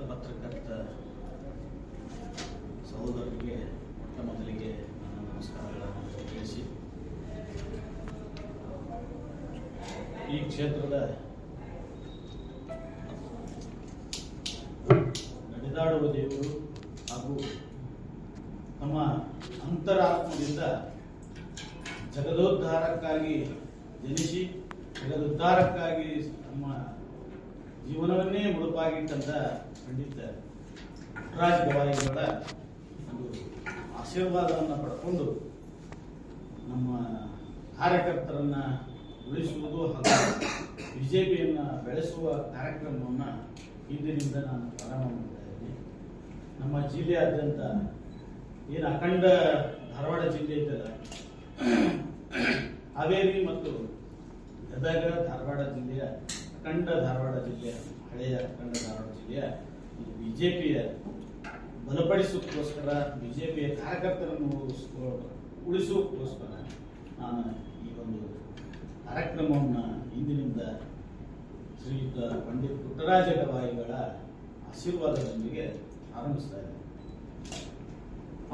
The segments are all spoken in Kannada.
ಪತ್ರಕರ್ತ ಸಹೋದರರಿಗೆ ಮೊಟ್ಟ ಮೊದಲಿಗೆ ನನ್ನ ನಮಸ್ಕಾರಗಳನ್ನು ತಿಳಿಸಿ, ಈ ಕ್ಷೇತ್ರದ ನಡೆದಾಡುವ ದೇವರು ಹಾಗೂ ತಮ್ಮ ಅಂತರಾತ್ಮದಿಂದ ಜಗದೋದ್ಧಾರಕ್ಕಾಗಿ ಜನಿಸಿ ಜಗದೋದ್ಧಾರಕ್ಕಾಗಿ ತಮ್ಮ ಜೀವನವನ್ನೇ ಮುಡುಪಾಗಿಟ್ಟಂತ ಪಂಡಿತ ಪುಟ್ಟರಾಜ ಗವಾಯಿಗಳ ಒಂದು ಆಶೀರ್ವಾದವನ್ನು ಪಡ್ಕೊಂಡು ನಮ್ಮ ಕಾರ್ಯಕರ್ತರನ್ನ ಉಳಿಸುವುದು ಹಾಗೂ ಬಿಜೆಪಿಯನ್ನು ಬೆಳೆಸುವ ಕಾರ್ಯಕ್ರಮವನ್ನು ಇಂದಿನಿಂದ ನಾನು ಪ್ರಾರಂಭ ಮಾಡ್ತಾ ಇದ್ದೀನಿ. ನಮ್ಮ ಜಿಲ್ಲೆಯಾದ್ಯಂತ ಏನು ಅಖಂಡ ಧಾರವಾಡ ಜಿಲ್ಲೆ ಇದೆಯಲ್ಲ, ಹಾವೇರಿ ಮತ್ತು ಗದಗ ಧಾರವಾಡ ಜಿಲ್ಲೆಯ ಅಖಂಡ ಧಾರವಾಡ ಜಿಲ್ಲೆಯ ಹಳೆಯ ಅಖಂಡ ಧಾರವಾಡ ಜಿಲ್ಲೆಯ ಬಿಜೆಪಿಯ ಬಲಪಡಿಸೋಕ್ಕೋಸ್ಕರ, ಬಿಜೆಪಿಯ ಕಾರ್ಯಕರ್ತರನ್ನು ಉಳಿಸೋಕ್ಕೋಸ್ಕರ ನಾನು ಈ ಒಂದು ಕಾರ್ಯಕ್ರಮವನ್ನು ಇಂದಿನಿಂದ ಶ್ರೀಯುತ ಪಂಡಿತ್ ಪುಟ್ಟರಾಜ ಗವಾಯಿಗಳ ಆಶೀರ್ವಾದದೊಂದಿಗೆ ಆರಂಭಿಸ್ತಾ ಇದ್ದೇವೆ.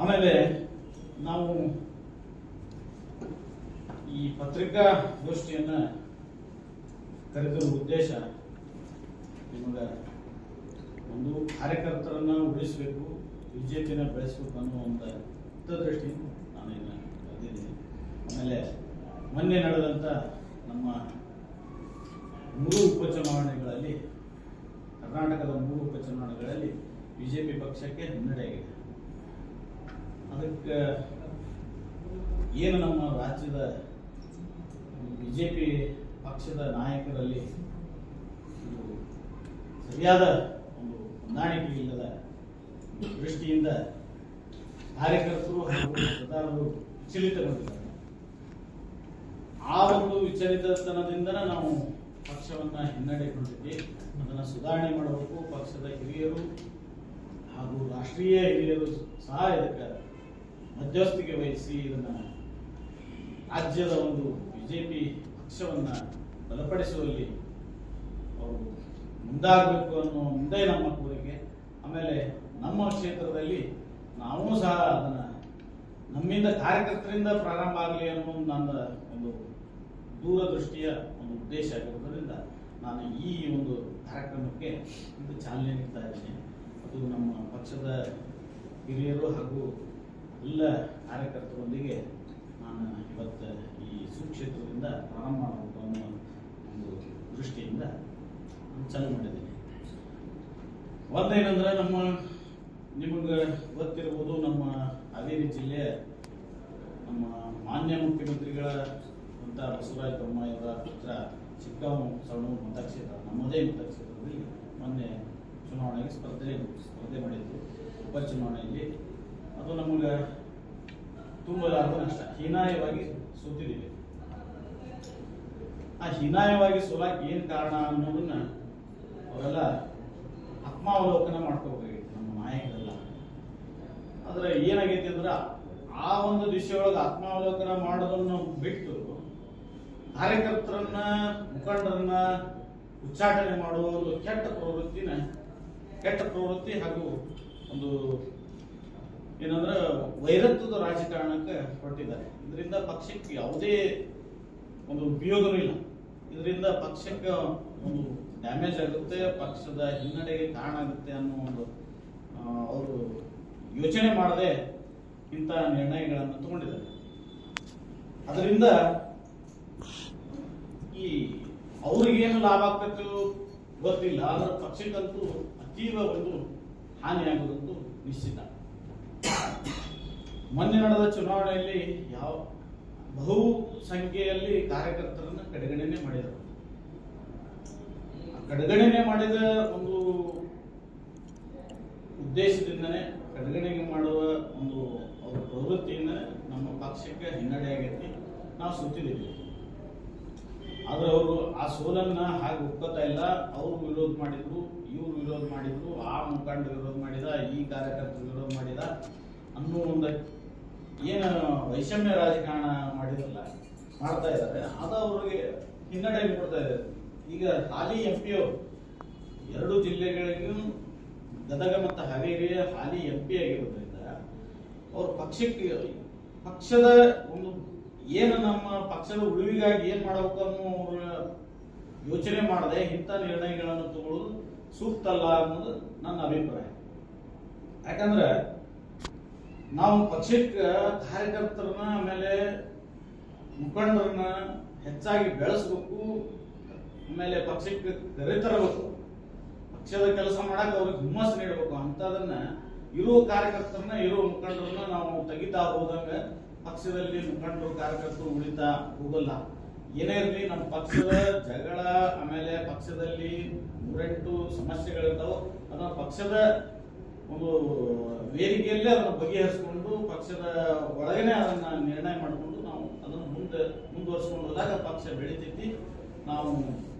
ಆಮೇಲೆ ನಾವು ಈ ಪತ್ರಿಕಾಗೋಷ್ಠಿಯನ್ನು ಕರೆದಿರುವ ಉದ್ದೇಶ, ನಿಮಗೆ ಒಂದು ಕಾರ್ಯಕರ್ತರನ್ನ ಉಳಿಸಬೇಕು, ಬಿಜೆಪಿನ ಬೆಳೆಸಬೇಕು ಅನ್ನೋ ಒಂದು ಹಿತದೃಷ್ಟಿಯಿಂದ ನಾನೇನು ಕರೆದಿದ್ದೀನಿ. ಆಮೇಲೆ ಮೊನ್ನೆ ನಡೆದಂಥ ನಮ್ಮ 3 ಉಪಚುನಾವಣೆಗಳಲ್ಲಿ, ಕರ್ನಾಟಕದ 3 ಉಪಚುನಾವಣೆಗಳಲ್ಲಿ ಬಿಜೆಪಿ ಪಕ್ಷಕ್ಕೆ ಹಿನ್ನಡೆಯಾಗಿದೆ. ಅದಕ್ಕೆ ಏನು ನಮ್ಮ ರಾಜ್ಯದ ಬಿಜೆಪಿ ಪಕ್ಷದ ನಾಯಕರಲ್ಲಿ ಸರಿಯಾದ ಒಂದು ಹೊಂದಾಣಿಕೆ ಇಲ್ಲದ ದೃಷ್ಟಿಯಿಂದ ಕಾರ್ಯಕರ್ತರು ಹಾಗೂ ಮತದಾರರು ವಿಚಲಿತಗೊಂಡಿದ್ದಾರೆ. ಆ ಒಂದು ವಿಚಲಿತತನದಿಂದ ನಾವು ಪಕ್ಷವನ್ನ ಹಿನ್ನಡೆಗೊಂಡಿದ್ವಿ. ಅದನ್ನು ಸುಧಾರಣೆ ಮಾಡಬೇಕು. ಪಕ್ಷದ ಹಿರಿಯರು ಹಾಗೂ ರಾಷ್ಟ್ರೀಯ ಹಿರಿಯರು ಸಹ ಇದಕ್ಕೆ ಮಧ್ಯಸ್ಥಿಕೆ ವಹಿಸಿ ಇದನ್ನ ರಾಜ್ಯದ ಒಂದು ಬಿಜೆಪಿ ಪಕ್ಷವನ್ನ ಬಲಪಡಿಸುವಲ್ಲಿ ಅವರು ಮುಂದಾಗಬೇಕು ಅನ್ನೋ ಒಂದೇ ನಮ್ಮ ಕೋರಿಕೆ. ಆಮೇಲೆ ನಮ್ಮ ಕ್ಷೇತ್ರದಲ್ಲಿ ನಾವು ಸಹ ಅದನ್ನ ನಮ್ಮಿಂದ ಕಾರ್ಯಕರ್ತರಿಂದ ಪ್ರಾರಂಭ ಆಗಲಿ ಅನ್ನೋ ನನ್ನ ಒಂದು ದೂರದೃಷ್ಟಿಯ ಒಂದು ಉದ್ದೇಶ ಆಗಿರೋದ್ರಿಂದ ನಾನು ಈ ಒಂದು ಕಾರ್ಯಕ್ರಮಕ್ಕೆ ಇದು ಚಾಲನೆ ನೀಡ್ತಾ ಇದ್ದೀನಿ. ಅದು ನಮ್ಮ ಪಕ್ಷದ ಹಿರಿಯರು ಹಾಗೂ ಎಲ್ಲ ಕಾರ್ಯಕರ್ತರೊಂದಿಗೆ ನಾನು ಇವತ್ತು ಈ ಸುಕ್ಷೇತ್ರದಿಂದ ಪ್ರಾರಂಭ ಮಾಡಬೇಕು ಅನ್ನೋ ಒಂದು ದೃಷ್ಟಿಯಿಂದ ಚಾಲನೆ ಮಾಡಿದ್ದೀನಿ. ಒಂದೇನಂದ್ರೆ, ನಿಮಗೆ ಗೊತ್ತಿರ್ಬೋದು, ನಮ್ಮ ಹಾವೇರಿ ಜಿಲ್ಲೆ ನಮ್ಮ ಮಾನ್ಯ ಮುಖ್ಯಮಂತ್ರಿಗಳ ಅಂತ ಬಸವರಾಜ ಬೊಮ್ಮಾಯಿಯವರ ಪುತ್ರ ಚಿಕ್ಕಸವಣೂರು ಮತಕ್ಷೇತ್ರ, ನಮ್ಮದೇ ಮತಕ್ಷೇತ್ರದಲ್ಲಿ ಮೊನ್ನೆ ಚುನಾವಣೆಗೆ ಸ್ಪರ್ಧೆ ಮಾಡಿದ್ದು. ಉಪಚುನಾವಣೆಯಲ್ಲಿ ಅದು ನಮಗೆ ತುಂಬಲಾರದ ನಷ್ಟ, ಹೀನಾಯವಾಗಿ ಸೋತಿದ್ದೀವಿ. ಆ ಹೀನಾಯವಾಗಿ ಸೋಲಕ್ಕೆ ಏನು ಕಾರಣ ಅನ್ನೋದನ್ನ ಅವರೆಲ್ಲ ಆತ್ಮಾವಲೋಕನ ಮಾಡ್ಕೋಬೇಕಾಗಿತ್ತು, ನಮ್ಮ ನಾಯಕರೆಲ್ಲ. ಆದ್ರೆ ಏನಾಗೈತಿ ಅಂದ್ರೆ, ಆ ಒಂದು ದಿಶೆಯೊಳಗೆ ಆತ್ಮಾವಲೋಕನ ಮಾಡೋದನ್ನು ಬಿಟ್ಟು ಕಾರ್ಯಕರ್ತರನ್ನ, ಮುಖಂಡರನ್ನ ಉಚ್ಚಾಟನೆ ಮಾಡುವ ಒಂದು ಕೆಟ್ಟ ಪ್ರವೃತ್ತಿ ಹಾಗೂ ಒಂದು ಏನಂದ್ರೆ ವೈರತ್ವದ ರಾಜಕಾರಣಕ್ಕೆ ಹೊರಟಿದ್ದಾರೆ. ಇದರಿಂದ ಪಕ್ಷಕ್ಕೆ ಯಾವುದೇ ಒಂದು ಉಪಯೋಗನೂ ಇಲ್ಲ. ಇದರಿಂದ ಪಕ್ಷಕ್ಕೆ ಒಂದು ಡ್ಯಾಮೇಜ್ ಆಗುತ್ತೆ, ಪಕ್ಷದ ಹಿನ್ನಡೆಗೆ ಕಾರಣ ಆಗುತ್ತೆ ಅನ್ನೋ ಒಂದು ಅವರು ಯೋಚನೆ ಮಾಡದೆ ಇಂಥ ನಿರ್ಣಯಗಳನ್ನು ತಗೊಂಡಿದ್ದಾರೆ. ಅದರಿಂದ ಈ ಅವ್ರಿಗೇನು ಲಾಭ ಆಗ್ತಕ್ಕೂ ಗೊತ್ತಿಲ್ಲ, ಆದ್ರೆ ಪಕ್ಷಕ್ಕಂತೂ ಅತೀವ ಒಂದು ಹಾನಿಯಾಗುವುದಂತೂ ನಿಶ್ಚಿತ. ಮೊನ್ನೆ ನಡೆದ ಚುನಾವಣೆಯಲ್ಲಿ ಬಹು ಸಂಖ್ಯೆಯಲ್ಲಿ ಕಾರ್ಯಕರ್ತರನ್ನ ಕಡೆಗಣನೆ ಮಾಡಿದರು. ಕಡೆಗಣನೆ ಮಾಡಿದ ಒಂದು ಉದ್ದೇಶದಿಂದನೇ, ಕಡೆಗಣನೆ ಮಾಡುವ ಒಂದು ಅವರ ಪ್ರವೃತ್ತಿಯಿಂದ ನಮ್ಮ ಪಕ್ಷಕ್ಕೆ ಹಿನ್ನಡೆ ಆಗೈತಿ, ನಾವು ಸೋತಿದ್ದೀವಿ. ಆದ್ರೆ ಅವರು ಆ ಸೋಲನ್ನ ಹಾಗೆ ಒಪ್ಕೋತಾ ಇಲ್ಲ. ಅವರು ವಿರೋಧ ಮಾಡಿದ್ರು, ಇವ್ರು ವಿರೋಧ ಮಾಡಿದ್ರು, ಆ ಮುಖಂಡ ವಿರೋಧ ಮಾಡಿದ, ಈ ಕಾರ್ಯಕರ್ತರು ವಿರೋಧ ಮಾಡಿದ ಅನ್ನೋ ಒಂದು ಏನು ವೈಷಮ್ಯ ರಾಜಕಾರಣ ಮಾಡಿದ್ರಲ್ಲ, ಮಾಡ್ತಾ ಇದ್ದಾರೆ. ಅದು ಅವ್ರಿಗೆ ಹಿನ್ನಡೆ ಕೊಡ್ತಾ ಇದೆ. ಈಗ ಹಾಲಿ MP2 ಜಿಲ್ಲೆಗಳಿಗೂ ಗದಗ ಮತ್ತು ಹಾವೇರಿ ಹಾಲಿ MP ಆಗಿರೋದ್ರಿಂದ ಅವ್ರ ಪಕ್ಷದ ಒಂದು ಏನು ನಮ್ಮ ಪಕ್ಷದ ಉಳಿವಿಗಾಗಿ ಏನ್ ಮಾಡಬೇಕು ಅನ್ನೋ ಅವ್ರ ಯೋಚನೆ ಮಾಡದೆ ಇಂಥ ನಿರ್ಣಯಗಳನ್ನು ತಗೊಳ್ಳೋದು ಸೂಕ್ತ ಅಲ್ಲ ಅನ್ನೋದು ನನ್ನ ಅಭಿಪ್ರಾಯ. ಯಾಕಂದ್ರೆ ನಾವು ಪಕ್ಷಕ್ಕೆ ಕಾರ್ಯಕರ್ತರನ್ನ ಆಮೇಲೆ ಮುಖಂಡರನ್ನ ಹೆಚ್ಚಾಗಿ ಬೆಳೆಸಬೇಕು, ಆಮೇಲೆ ಪಕ್ಷಕ್ಕೆ ಕರೆತರಬೇಕು, ಪಕ್ಷದ ಕೆಲಸ ಮಾಡಕ್ಕೆ ಅವ್ರಿಗೆ ಹುಮ್ಮಸ್ಸು ನೀಡಬೇಕು. ಅಂತದನ್ನ ಇರುವ ಕಾರ್ಯಕರ್ತರನ್ನ ಇರುವ ಮುಖಂಡರನ್ನ ನಾವು ತೆಗಿತಾ ಹೋದಂಗ ಪಕ್ಷದಲ್ಲಿ ಮುಖಂಡರು ಕಾರ್ಯಕರ್ತರು ಉಳಿತಾ ಹೋಗಲ್ಲ. ಏನೇ ಇರಲಿ ನಮ್ಮ ಪಕ್ಷದ ಜಗಳ ಆಮೇಲೆ ಪಕ್ಷದಲ್ಲಿ 3-8 ಸಮಸ್ಯೆಗಳಿರ್ತಾವ, ಅದನ್ನ ಪಕ್ಷದ ಒಂದು ವೇದಿಕೆಯಲ್ಲೇ ಅದನ್ನು ಬಗೆಹರಿಸಿಕೊಂಡು ಪಕ್ಷದ ಒಳಗನೆ ಅದನ್ನ ನಿರ್ಣಯ ಮಾಡಿಕೊಂಡು ನಾವು ಅದನ್ನು ಮುಂದುವರಿಸಿಕೊಂಡು ಹೋದಾಗ ಪಕ್ಷ ಬೆಳಿತೈತಿ, ನಾವು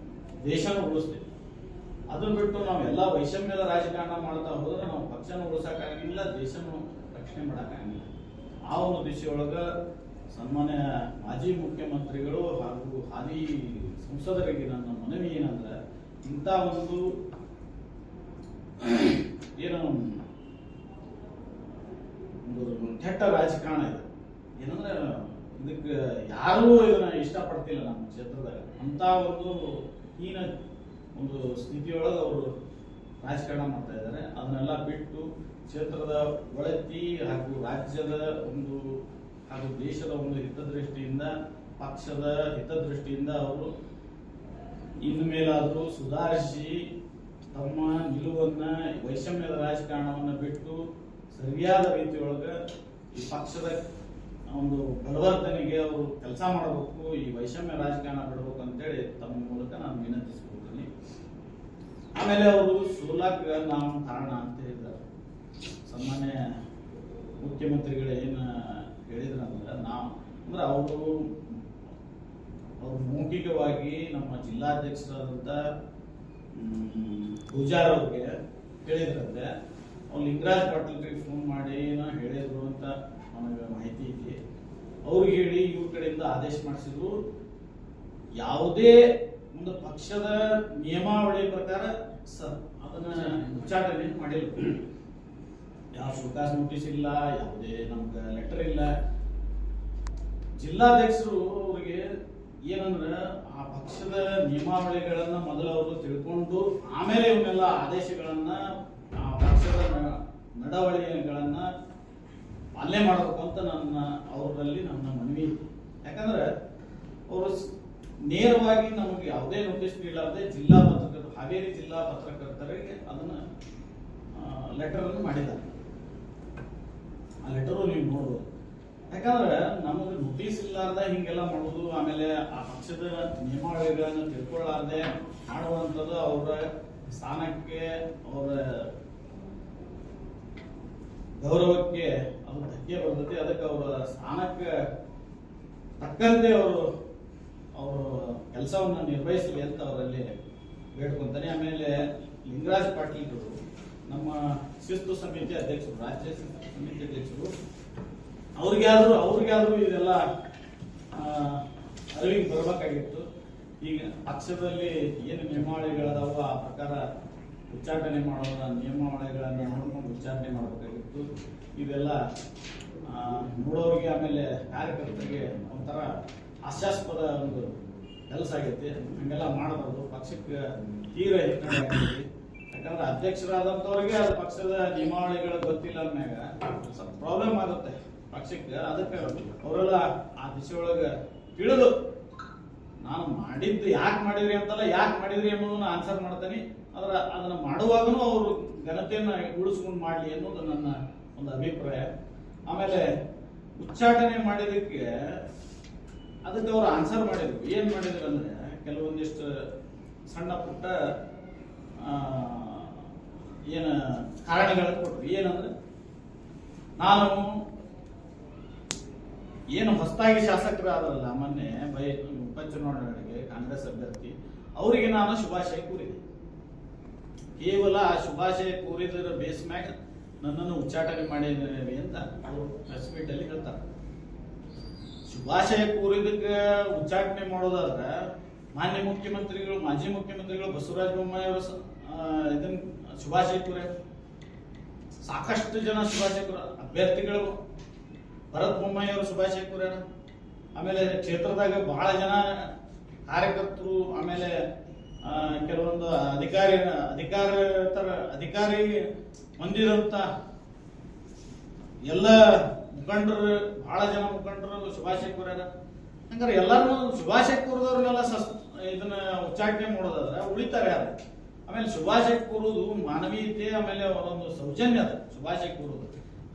ದೇಶನ ಉಳಿಸ್ತೀವಿ. ಅದನ್ನ ಬಿಟ್ಟು ನಾವು ಎಲ್ಲ ವೈಷಮ್ಯದ ರಾಜಕಾರಣ ಮಾಡ್ತಾ ಹೋದ್ರೆ ನಾವು ಪಕ್ಷನ ಉಳಿಸಕ್ಕಾಗಿಲ್ಲ, ದೇಶನ ರಕ್ಷಣೆ ಮಾಡಕ್ಕಾಗಿಲ್ಲ. ಆ ಒಂದು ದಿಶೆಯೊಳಗ ಸನ್ಮಾನ್ಯ ಮಾಜಿ ಮುಖ್ಯಮಂತ್ರಿಗಳು ಹಾಗೂ ಹಾಲಿ ಸಂಸದರಿಗೆ ನನ್ನ ಮನವಿ ಏನಂದ್ರೆ, ಇಂಥ ಒಂದು ಏನು ಒಂದು ಕೆಟ್ಟ ರಾಜಕಾರಣ ಇದೆ, ಏನಂದ್ರೆ ಇದಕ್ಕೆ ಯಾರೂ ಇದನ್ನ ಇಷ್ಟಪಡ್ತಿಲ್ಲ ನಮ್ಮ ಕ್ಷೇತ್ರದಾಗ. ಅಂತ ಒಂದು ಹೀನ ಒಂದು ಸ್ಥಿತಿಯೊಳಗೆ ಅವರು ರಾಜಕಾರಣ ಮಾಡ್ತಾ ಇದ್ದಾರೆ. ಅದನ್ನೆಲ್ಲ ಬಿಟ್ಟು ಕ್ಷೇತ್ರದ ಒಳತಿ ಹಾಗೂ ರಾಜ್ಯದ ಒಂದು ಹಾಗೂ ದೇಶದ ಒಂದು ಹಿತದೃಷ್ಟಿಯಿಂದ, ಪಕ್ಷದ ಹಿತದೃಷ್ಟಿಯಿಂದ ಅವರು ಇನ್ನು ಮೇಲಾದರೂ ಸುಧಾರಿಸಿ ತಮ್ಮ ನಿಲುವನ್ನ ವೈಷಮ್ಯದ ರಾಜಕಾರಣವನ್ನು ಬಿಟ್ಟು ಸರಿಯಾದ ರೀತಿಯೊಳಗೆ ಈ ಪಕ್ಷದ ಒಂದು ಬಲವರ್ಧನೆಗೆ ಅವರು ಕೆಲಸ ಮಾಡಬೇಕು, ಈ ವೈಷಮ್ಯ ರಾಜಕಾರಣ ಬಿಡಬೇಕು ಅಂತೇಳಿ ತಮ್ಮ ಮೂಲಕ ನಾನು ವಿನಂತಿಸ್ಕೊಳ್ತೀನಿ. ಆಮೇಲೆ ಅವರು ಸೋಲಾಕ ನಾವು ಕಾರಣ ಅಂತ ಹೇಳಿದ್ದಾರೆ. ಸನ್ಮಾನ್ಯ ಮುಖ್ಯಮಂತ್ರಿಗಳು ಏನು ಹೇಳಿದ್ರಂದ್ರೆ, ಅಂದ್ರೆ ಅವರು ಮೌಖಿಕವಾಗಿ ನಮ್ಮ ಜಿಲ್ಲಾಧ್ಯಕ್ಷರಾದಂಥ ಪೂಜಾರ್ ಅವ್ರಿಗೆ ಹೇಳಿದ್ರಂತೆ. ಅವ್ರು ಲಿಂಗರಾಜ್ ಪಾಟೀಲ್ಗೆ ಫೋನ್ ಮಾಡಿ ಹೇಳಿದ್ರು ಅಂತ ನನಗೆ ಮಾಹಿತಿ ಇದೆ. ಅವ್ರಿಗೆ ಹೇಳಿ ಇವ್ರ ಕಡೆಯಿಂದ ಆದೇಶ ಮಾಡಿಸಿದ್ರು. ಯಾವುದೇ ಒಂದು ಪಕ್ಷದ ನಿಯಮಾವಳಿ ಪ್ರಕಾರ ಅದನ್ನ ಉಚ್ಚಾಟನೆ ಮಾಡಿಲ್ಲ. ಯಾವ ಶೋಕಾಸ್ ನೋಟಿಸ್ ಇಲ್ಲ, ಯಾವುದೇ ನಮ್ಗೆ ಲೆಟರ್ ಇಲ್ಲ. ಜಿಲ್ಲಾಧ್ಯಕ್ಷರು ಅವರಿಗೆ ಏನಂದ್ರೆ ಆ ಪಕ್ಷದ ನಿಯಮಾವಳಿಗಳನ್ನ ಮೊದಲು ಅವರು ತಿಳ್ಕೊಂಡು ಆಮೇಲೆ ಇವನ್ನೆಲ್ಲ ಆದೇಶಗಳನ್ನ ಆ ಪಕ್ಷದ ನಡವಳಿಕೆಗಳನ್ನ ಪಾಲನೆ ಮಾಡಬೇಕು ಅಂತ ಅವರಲ್ಲಿ ನನ್ನ ಮನವಿ. ಯಾಕಂದ್ರೆ ಅವರು ನೇರವಾಗಿ ನಮಗೆ ಯಾವುದೇ ನೋಟಿಸ್ ನೀಡಲಾರದೆ ಜಿಲ್ಲಾ ಪತ್ರಕರ್ತರು, ಹಾವೇರಿ ಜಿಲ್ಲಾ ಪತ್ರಕರ್ತರಿಗೆ ಅದನ್ನ ಲೆಟರ್ ಅನ್ನು ಮಾಡಿದ್ದಾರೆ. ಆ ಲೆಟರು ನೀವು ನೋಡ್ಬೋದು. ಯಾಕಂದ್ರೆ ನಮಗೆ ನೋಟಿಸ್ ಇಲ್ಲಾರ್ದೆ ಹಿಂಗೆಲ್ಲ ಮಾಡೋದು, ಆಮೇಲೆ ಆ ಪಕ್ಷದ ನಿಯಮಾವಳಿಗಳನ್ನ ತಿಳ್ಕೊಳ್ಳಾರ್ದೆ ಮಾಡುವಂಥದ್ದು ಅವರ ಸ್ಥಾನಕ್ಕೆ, ಅವರ ಗೌರವಕ್ಕೆ ಅದು ಧಕ್ಕೆ ಬರ್ತದೆ. ಅದಕ್ಕೆ ಅವರ ಸ್ಥಾನಕ್ಕೆ ತಕ್ಕಂತೆ ಅವರು ಕೆಲಸವನ್ನು ನಿರ್ವಹಿಸಲಿ ಅಂತ ಅವರಲ್ಲಿ ಬೇಡ್ಕೊಂತಾನೆ. ಆಮೇಲೆ ಲಿಂಗರಾಜ್ ಪಾಟೀಲ್ ನಮ್ಮ ಶಿಸ್ತು ಸಮಿತಿ ಅಧ್ಯಕ್ಷರು, ರಾಜ್ಯ ಶಿಸ್ತು ಸಮಿತಿ ಅಧ್ಯಕ್ಷರು, ಅವ್ರಿಗಾದ್ರೂ ಇದೆಲ್ಲ ಅರಿವಿಗೆ ಬರಬೇಕಾಗಿತ್ತು. ಈಗ ಪಕ್ಷದಲ್ಲಿ ಏನು ನಿಯಮಾವಳಿಗಳದಾವ ಆ ಪ್ರಕಾರ ಉಚ್ಚಾಟನೆ ಮಾಡೋದ ನಿಯಮಾವಳಿಗಳನ್ನ ನೋಡ್ಕೊಂಡು ಉಚ್ಚಾಟನೆ ಮಾಡಬೇಕಾಗಿತ್ತು. ಇದೆಲ್ಲ ನೋಡೋರಿಗೆ ಆಮೇಲೆ ಕಾರ್ಯಕರ್ತರಿಗೆ ಒಂಥರ ಹಾಸ್ಯಾಸ್ಪದ ಒಂದು ಕೆಲಸ ಆಗೈತಿ. ಹಂಗೆಲ್ಲ ಮಾಡಬಾರ್ದು, ಪಕ್ಷಕ್ಕೆ ತೀವ್ರ ಹಿನ್ನಡೆ ಆಗೈತಿ. ಯಾಕಂದ್ರೆ ಅಧ್ಯಕ್ಷರಾದಂಥವ್ರಿಗೆ ಅದು ಪಕ್ಷದ ನಿಯಮಾವಳಿಗಳು ಗೊತ್ತಿಲ್ಲ ಅಂದಾಗ ಸ್ವಲ್ಪ ಪ್ರಾಬ್ಲಮ್ ಆಗುತ್ತೆ ಪಕ್ಷಕ್ಕೆ. ಅದಕ್ಕೆ ಅವರೆಲ್ಲ ಆ ದಿಶೆಯೊಳಗೆ ತಿಳಿದು ನಾನು ಮಾಡಿದ್ದು ಯಾಕೆ ಮಾಡಿದ್ರಿ ಅಂತಲ್ಲ, ಯಾಕೆ ಮಾಡಿದ್ರಿ ಅನ್ನೋದನ್ನ ಆನ್ಸರ್ ಮಾಡ್ತೇನೆ. ಅದನ್ನ ಮಾಡುವಾಗನೂ ಅವರು ಘನತೆಯನ್ನ ಉಳಿಸ್ಕೊಂಡು ಮಾಡಲಿ ಅನ್ನೋದು ನನ್ನ ಒಂದು ಅಭಿಪ್ರಾಯ. ಆಮೇಲೆ ಉಚ್ಚಾಟನೆ ಮಾಡಿದಕ್ಕೆ ಅದಕ್ಕೆ ಅವರು ಆನ್ಸರ್ ಮಾಡಿದ್ರು. ಏನ್ ಮಾಡಿದ್ರು ಅಂದ್ರೆ ಕೆಲವೊಂದಿಷ್ಟು ಸಣ್ಣ ಪುಟ್ಟ ಏನು ಕಾರಣಗಳನ್ನು ಕೊಟ್ರು. ಏನಂದ್ರೆ, ನಾನು ಏನು ಹೊಸದಾಗಿ ಶಾಸಕರಾದ್ರಲ್ಲ ಮೊನ್ನೆ ಉಪಚುನಾವಣೆಗೆ ಕಾಂಗ್ರೆಸ್ ಅಭ್ಯರ್ಥಿ, ಅವರಿಗೆ ನಾನು ಶುಭಾಶಯ ಕೋರಿದೆ. ಕೇವಲ ಆ ಶುಭಾಶಯ ಕೋರಿದ್ರ ಬೇಸ್ ಮ್ಯಾಗ ನನ್ನನ್ನು ಉಚ್ಚಾಟನೆ ಮಾಡಿದ್ದೇವೆ ಅಂತ ಅವರು ಪ್ರೆಸ್ ಮೀಟ್ ಅಲ್ಲಿ ಹೇಳ್ತಾರೆ. ಶುಭಾಶಯ ಕೋರಿದಕ್ಕೆ ಉಚ್ಚಾಟನೆ ಮಾಡೋದಾದ್ರೆ ಮಾನ್ಯ ಮುಖ್ಯಮಂತ್ರಿಗಳು, ಮಾಜಿ ಮುಖ್ಯಮಂತ್ರಿಗಳು ಬಸವರಾಜ ಬೊಮ್ಮಾಯಿ ಅವರು ಇದನ್ನ ಶುಭಾಶಯ ಕೋರ್ಯಾರ. ಸಾಕಷ್ಟು ಜನ ಶುಭಾಶಯಕರು ಅಭ್ಯರ್ಥಿಗಳು ಭರತ್ ಬೊಮ್ಮಾಯಿ ಅವರು ಶುಭಾಶಯಕರ, ಆಮೇಲೆ ಕ್ಷೇತ್ರದಾಗ ಬಹಳ ಜನ ಕಾರ್ಯಕರ್ತರು, ಆಮೇಲೆ ಕೆಲವೊಂದು ಅಧಿಕಾರಿ ಹೊಂದಿದಂತ ಎಲ್ಲ ಮುಖಂಡರು, ಬಹಳ ಜನ ಮುಖಂಡರು ಶುಭಾಶಯ ಕೋರ್ಯಾರ. ಹಂಗಾರೆ ಎಲ್ಲಾರು ಶುಭಾಶಯ ಕೋರಿದವ್ರಿಗೆಲ್ಲ ಇದನ್ನ ಉಚ್ಚಾಟನೆ ಮಾಡೋದಾದ್ರೆ ಉಳಿತಾರೆ ಯಾರು? ಆಮೇಲೆ ಶುಭಾಶಯ ಕೋರುವುದು ಮಾನವೀಯತೆ, ಆಮೇಲೆ ಒಂದು ಸೌಜನ್ಯ ಅದ ಶುಭಾಶಯ ಕೋರುವುದು.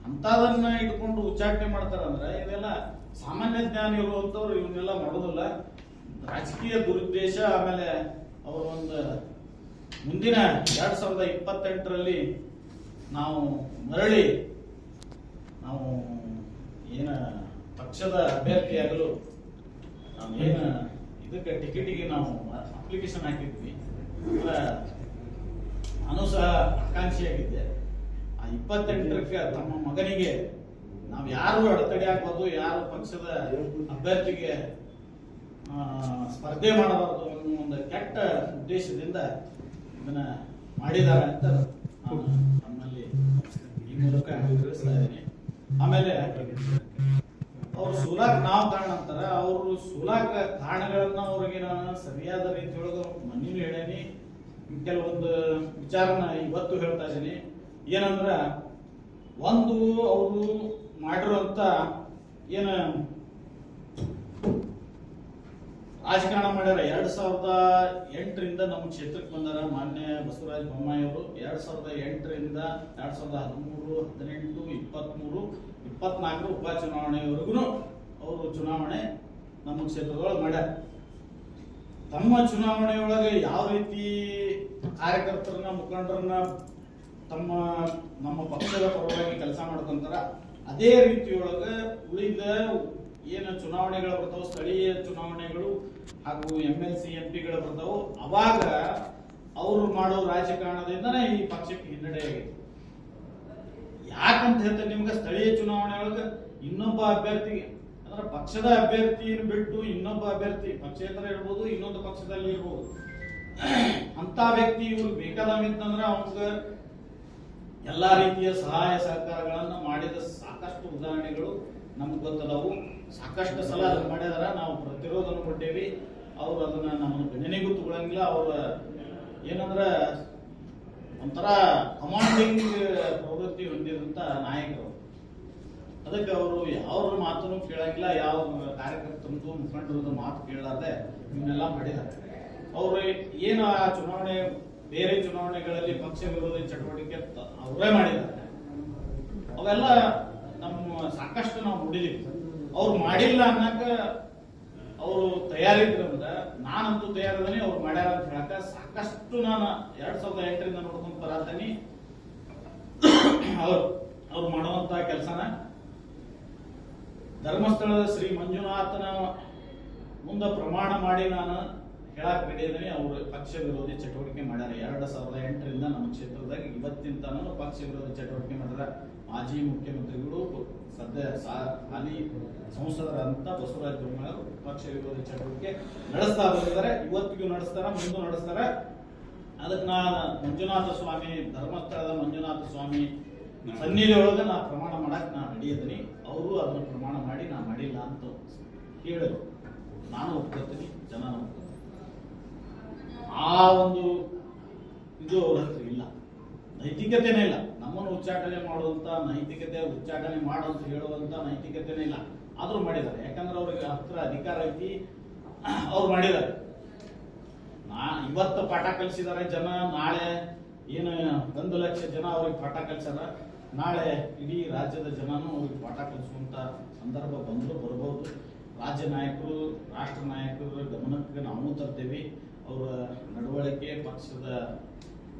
ಅಂತದನ್ನ ಇಟ್ಕೊಂಡು ಉಚ್ಚಾಟನೆ ಮಾಡ್ತಾರಂದ್ರೆ ಇದೆಲ್ಲ ಸಾಮಾನ್ಯ ಜ್ಞಾನ ಇರುವಂತವ್ರು ಇವನ್ನೆಲ್ಲ ಮಾಡೋದಿಲ್ಲ. ರಾಜಕೀಯ ದುರುದ್ದೇಶ, ಆಮೇಲೆ ಅವರು ಒಂದು ಮುಂದಿನ 2028ರಲ್ಲಿ ನಾವು ಮರಳಿ ನಾವು ಏನ ಪಕ್ಷದ ಅಭ್ಯರ್ಥಿಯಾಗಲು ನಾವು ಏನ ಇದಕ್ಕೆ ಟಿಕೆಟಿಗೆ ನಾವು ಅಪ್ಲಿಕೇಶನ್ ಹಾಕಿದ್ವಿ, ನಾನು ಸಹ ಆಕಾಂಕ್ಷಿಯಾಗಿದ್ದೆ. ಆ 28ಕ್ಕೆ ತಮ್ಮ ಮಗನಿಗೆ ನಾವು ಯಾರು ಅಡೆತಡೆ ಆಗ್ಬಾರ್ದು, ಯಾರು ಪಕ್ಷದ ಅಭ್ಯರ್ಥಿಗೆ ಸ್ಪರ್ಧೆ ಮಾಡಬಾರ್ದು ಅನ್ನೋ ಒಂದು ಕೆಟ್ಟ ಉದ್ದೇಶದಿಂದ ಇದನ್ನ ಮಾಡಿದ್ದಾರೆ ಅಂತ ನಾನು ನಮ್ಮಲ್ಲಿ ಈ ಮೂಲಕ ತಿಳಿಸ್ತಾ ಇದ್ದೀನಿ. ಆಮೇಲೆ ಅವ್ರು ಸೋಲಾಕ್ ನಾವು ಕಾರಣ ಅಂತಾರ, ಅವರು ಸೋಲಾಕ ಕಾರಣಗಳನ್ನ ಅವ್ರಿಗೆ ನಾನು ಸರಿಯಾದ ರೀತಿಯೊಳಗೆ ಮನೇನು ಹೇಳೇನಿ, ಕೆಲವೊಂದು ವಿಚಾರನ ಇವತ್ತು ಹೇಳ್ತಾ ಇದ್ದೀನಿ. ಏನಂದ್ರ ಒಂದು ಅವರು ಮಾಡಿರುವಂತ ಏನ ರಾಜಕಾರಣ ಮಾಡ್ಯಾರ. 2008ರಿಂದ ನಮ್ಮ ಕ್ಷೇತ್ರಕ್ಕೆ ಬಂದಾರ ಮಾನ್ಯ ಬಸವರಾಜ ಬೊಮ್ಮಾಯಿ ಅವರು. 2008ರಿಂದ 2013, 18, 23, 24 ಉಪಚುನಾವಣೆಯವರೆಗೂ ಅವರು ಚುನಾವಣೆ ನಮ್ಮ ಕ್ಷೇತ್ರದೊಳಗೆ ಮಾಡ್ಯಾರ. ತಮ್ಮ ಚುನಾವಣೆಯೊಳಗೆ ಯಾವ ರೀತಿ ಕಾರ್ಯಕರ್ತರನ್ನ, ಮುಖಂಡರನ್ನ ನಮ್ಮ ಪಕ್ಷದ ಪರವಾಗಿ ಕೆಲಸ ಮಾಡ್ಕೊಂತಾರ, ಅದೇ ರೀತಿಯೊಳಗೆ ಉಳಿದ ಏನು ಚುನಾವಣೆಗಳು ಬರ್ತಾವ, ಸ್ಥಳೀಯ ಚುನಾವಣೆಗಳು ಹಾಗೂ MLC MP ಗಳು ಬರ್ತಾವು, ಅವಾಗ ಅವರು ಮಾಡೋ ರಾಜಕಾರಣದಿಂದನೇ ಈ ಪಕ್ಷಕ್ಕೆ ಹಿನ್ನಡೆ ಆಗಿದೆ. ಯಾಕಂತ ಹೇಳ್ತಾರೆ, ನಿಮ್ಗೆ ಸ್ಥಳೀಯ ಚುನಾವಣೆ ಒಳಗೆ ಇನ್ನೊಬ್ಬ ಅಭ್ಯರ್ಥಿ ಅಂದ್ರೆ ಪಕ್ಷದ ಅಭ್ಯರ್ಥಿಯನ್ನು ಬಿಟ್ಟು ಇನ್ನೊಬ್ಬ ಅಭ್ಯರ್ಥಿ ಪಕ್ಷೇತರ ಇರ್ಬೋದು, ಇನ್ನೊಂದು ಪಕ್ಷದಲ್ಲಿ ಇರ್ಬೋದು, ಅಂತ ವ್ಯಕ್ತಿ ಇವ್ರು ಬೇಕಾದಂತಂದ್ರೆ ಅವಂಗ ಎಲ್ಲಾ ರೀತಿಯ ಸಹಾಯ ಸಹಕಾರಗಳನ್ನ ಮಾಡಿದ ಸಾಕಷ್ಟು ಉದಾಹರಣೆಗಳು ನಮ್ಗೆ ಗೊತ್ತದವು. ಸಾಕಷ್ಟು ಸಲ ಅದನ್ನ ಮಾಡಿದಾರ, ನಾವು ಪ್ರತಿರೋಧನ ಕೊಟ್ಟೇವಿ. ಅವ್ರು ಅದನ್ನ ನಮ್ಮನ್ನು ಗಣನೆಗೂ ತಗೊಳಂಗಿಲ್ಲ. ಅವ್ರ ಏನಂದ್ರ ಒಂಥರ ಕಮಾಂಡಿಂಗ್ ಪ್ರವೃತ್ತಿ ಹೊಂದಿದಂತ ನಾಯಕರು. ಅದಕ್ಕೆ ಅವರು ಯಾವ್ರ ಮಾತನ್ನು ಕೇಳಂಗಿಲ್ಲ, ಯಾವ ಕಾರ್ಯಕರ್ತರದ್ದು ಮುಖಂಡರದ್ದು ಮಾತು ಕೇಳಲಾರ್ದೆ ಇವನ್ನೆಲ್ಲ ಮಾಡಿದ್ದಾರೆ. ಅವರು ಏನು ಆ ಚುನಾವಣೆ, ಬೇರೆ ಚುನಾವಣೆಗಳಲ್ಲಿ ಪಕ್ಷ ವಿರೋಧಿ ಚಟುವಟಿಕೆ ಅವರೇ ಮಾಡಿದ್ದಾರೆ. ಅವೆಲ್ಲ ನಮ್ಮ ಸಾಕಷ್ಟು ನಾವು ನೋಡಿದೀವಿ. ಅವ್ರು ಮಾಡಿಲ್ಲ ಅನ್ನಕ ಅವರು ತಯಾರಿದ್ರಂದ್ರ ನಾನಂತೂ ತಯಾರಿದ್ದೀನಿ. ಅವ್ರು ಮಾಡ್ಯಾರ ಅಂತ ಹೇಳಕ ಸಾಕಷ್ಟು ನಾನು 2008ರಿಂದ ನೋಡ್ಕೊಂಡ್ ಬರತೀನಿ. ಅವ್ರು ಮಾಡುವಂತ ಕೆಲಸನ ಧರ್ಮಸ್ಥಳದ ಶ್ರೀ ಮಂಜುನಾಥನ ಮುಂದೆ ಪ್ರಮಾಣ ಮಾಡಿ ನಾನು ಹೇಳಕ್ ರೆಡಿ ಇದ್ದೀನಿ. ಅವರು ಪಕ್ಷ ವಿರೋಧಿ ಚಟುವಟಿಕೆ ಮಾಡ್ಯಾರ. 2008ರಿಂದ ನಮ್ಮ ಕ್ಷೇತ್ರದಾಗ ಇವತ್ತಿನ ತನಕ ಪಕ್ಷ ವಿರೋಧಿ ಚಟುವಟಿಕೆ ಮಾಡ್ಯಾರ. ಮಾಜಿ ಮುಖ್ಯಮಂತ್ರಿಗಳು, ಸದ್ಯ ಹಾಲಿ ಸಂಸದರಂತ ಬಸವರಾಜ ಬೊಮ್ಮಾಯಿ ಪಕ್ಷ ವಿರೋಧಿ ಚಟುವಟಿಕೆ ನಡೆಸ್ತಾ ಬಂದಿದ್ದಾರೆ. ಇವತ್ತಿಗೂ ನಡೆಸ್ತಾರ, ಮುಂದೆ ನಡೆಸ್ತಾರ. ಅದಕ್ಕೆ ನಾನು ಮಂಜುನಾಥ ಸ್ವಾಮಿ, ಧರ್ಮಸ್ಥಳದ ಮಂಜುನಾಥ ಸ್ವಾಮಿ ಸನ್ನಿಧಿ ಒಳಗೆ ನಾ ಪ್ರಮಾಣ ಮಾಡಕ್ ನಾ ರೆಡಿ ಇದ್ದೀನಿ. ಅವರು ಅದನ್ನ ಪ್ರಮಾಣ ಮಾಡಿ ನಾ ಮಾಡಿಲ್ಲ ಅಂತ ಹೇಳಿದ್ರು. ನಾನು ಒಪ್ಕೊತೀನಿ, ಜನ ಒಪ್ಕೊತೀನಿ. ಆ ಒಂದು ಇದು ಅವ್ರ ಹತ್ರ ಇಲ್ಲ, ನೈತಿಕತೆನೇ ಇಲ್ಲ. ನಮ್ಮನ್ನು ಉಚ್ಚಾಟನೆ ಮಾಡುವಂತ ನೈತಿಕತೆ, ಉಚ್ಚಾಟನೆ ಮಾಡುವಂತ ಹೇಳುವಂತ ನೈತಿಕತೆನೇ ಇಲ್ಲ. ಆದ್ರೂ ಮಾಡಿದ್ದಾರೆ. ಯಾಕಂದ್ರೆ ಅವ್ರಿಗೆ ಹತ್ರ ಅಧಿಕಾರ ಐತಿ, ಅವ್ರು ಮಾಡಿದ್ದಾರೆ. ಇವತ್ತು ಪಾಠ ಕಲಿಸಿದ್ದಾರೆ ಜನ, ನಾಳೆ ಏನು 1 ಲಕ್ಷ ಜನ ಅವ್ರಿಗೆ ಪಾಠ ಕಲಿಸ್ಯಾರ. ನಾಳೆ ಇಡೀ ರಾಜ್ಯದ ಜನನು ಅವ್ರಿಗೆ ಪಾಠ ಕಲಿಸುವಂತ ಸಂದರ್ಭ ಬಂದ್ರು ಬರಬಹುದು. ರಾಜ್ಯ ನಾಯಕರು, ರಾಷ್ಟ್ರ ನಾಯಕರ ಗಮನಕ್ಕೆ ನಾವು ತರ್ತೇವೆ. ಅವರ ನಡವಳಿಕೆ, ಪಕ್ಷದ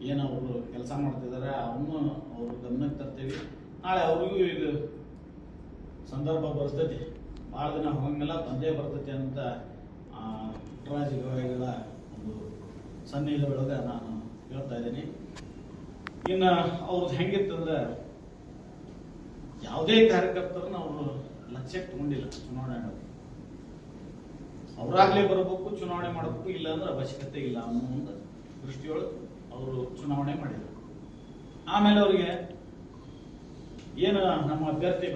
ಏನು ಅವರು ಕೆಲಸ ಮಾಡ್ತಿದ್ದಾರೆ ಅವನು ಅವ್ರ ಗಮನಕ್ಕೆ ತರ್ತೇವೆ. ನಾಳೆ ಅವ್ರಿಗೂ ಇದು ಸಂದರ್ಭ ಬರ್ತೈತಿ, ಭಾಳ ದಿನ ಹೋಗಂಗಿಲ್ಲ, ಬಂದೇ ಬರ್ತೈತಿ ಅಂತ ಪುಟ್ಟರಾಜಗಳ ಒಂದು ಸನ್ನಿಧಿಯೊಳಗೆ ನಾನು ಹೇಳ್ತಾ ಇದ್ದೀನಿ. ಇನ್ನು ಅವ್ರದ್ದು ಹೆಂಗಿತ್ತಂದ್ರೆ ಯಾವುದೇ ಕಾರ್ಯಕರ್ತರನ್ನ ಅವರು ಲಕ್ಷ್ಯಕ್ಕೆ ತಗೊಂಡಿಲ್ಲ. ಚುನಾವಣೆ ಅವರಾಗ್ಲೇ ಬರಬೇಕು, ಚುನಾವಣೆ ಮಾಡಬೇಕು, ಇಲ್ಲ ಅಂದ್ರೆ ಅವಶ್ಯಕತೆ ಇಲ್ಲ ಅನ್ನೋ ಒಂದು ದೃಷ್ಟಿಯೊಳಗೆ ಅವರು ಚುನಾವಣೆ ಮಾಡಿದರು. ಆಮೇಲೆ ಅವರಿಗೆ ಏನು ನಮ್ಮ ಅಭ್ಯರ್ಥಿ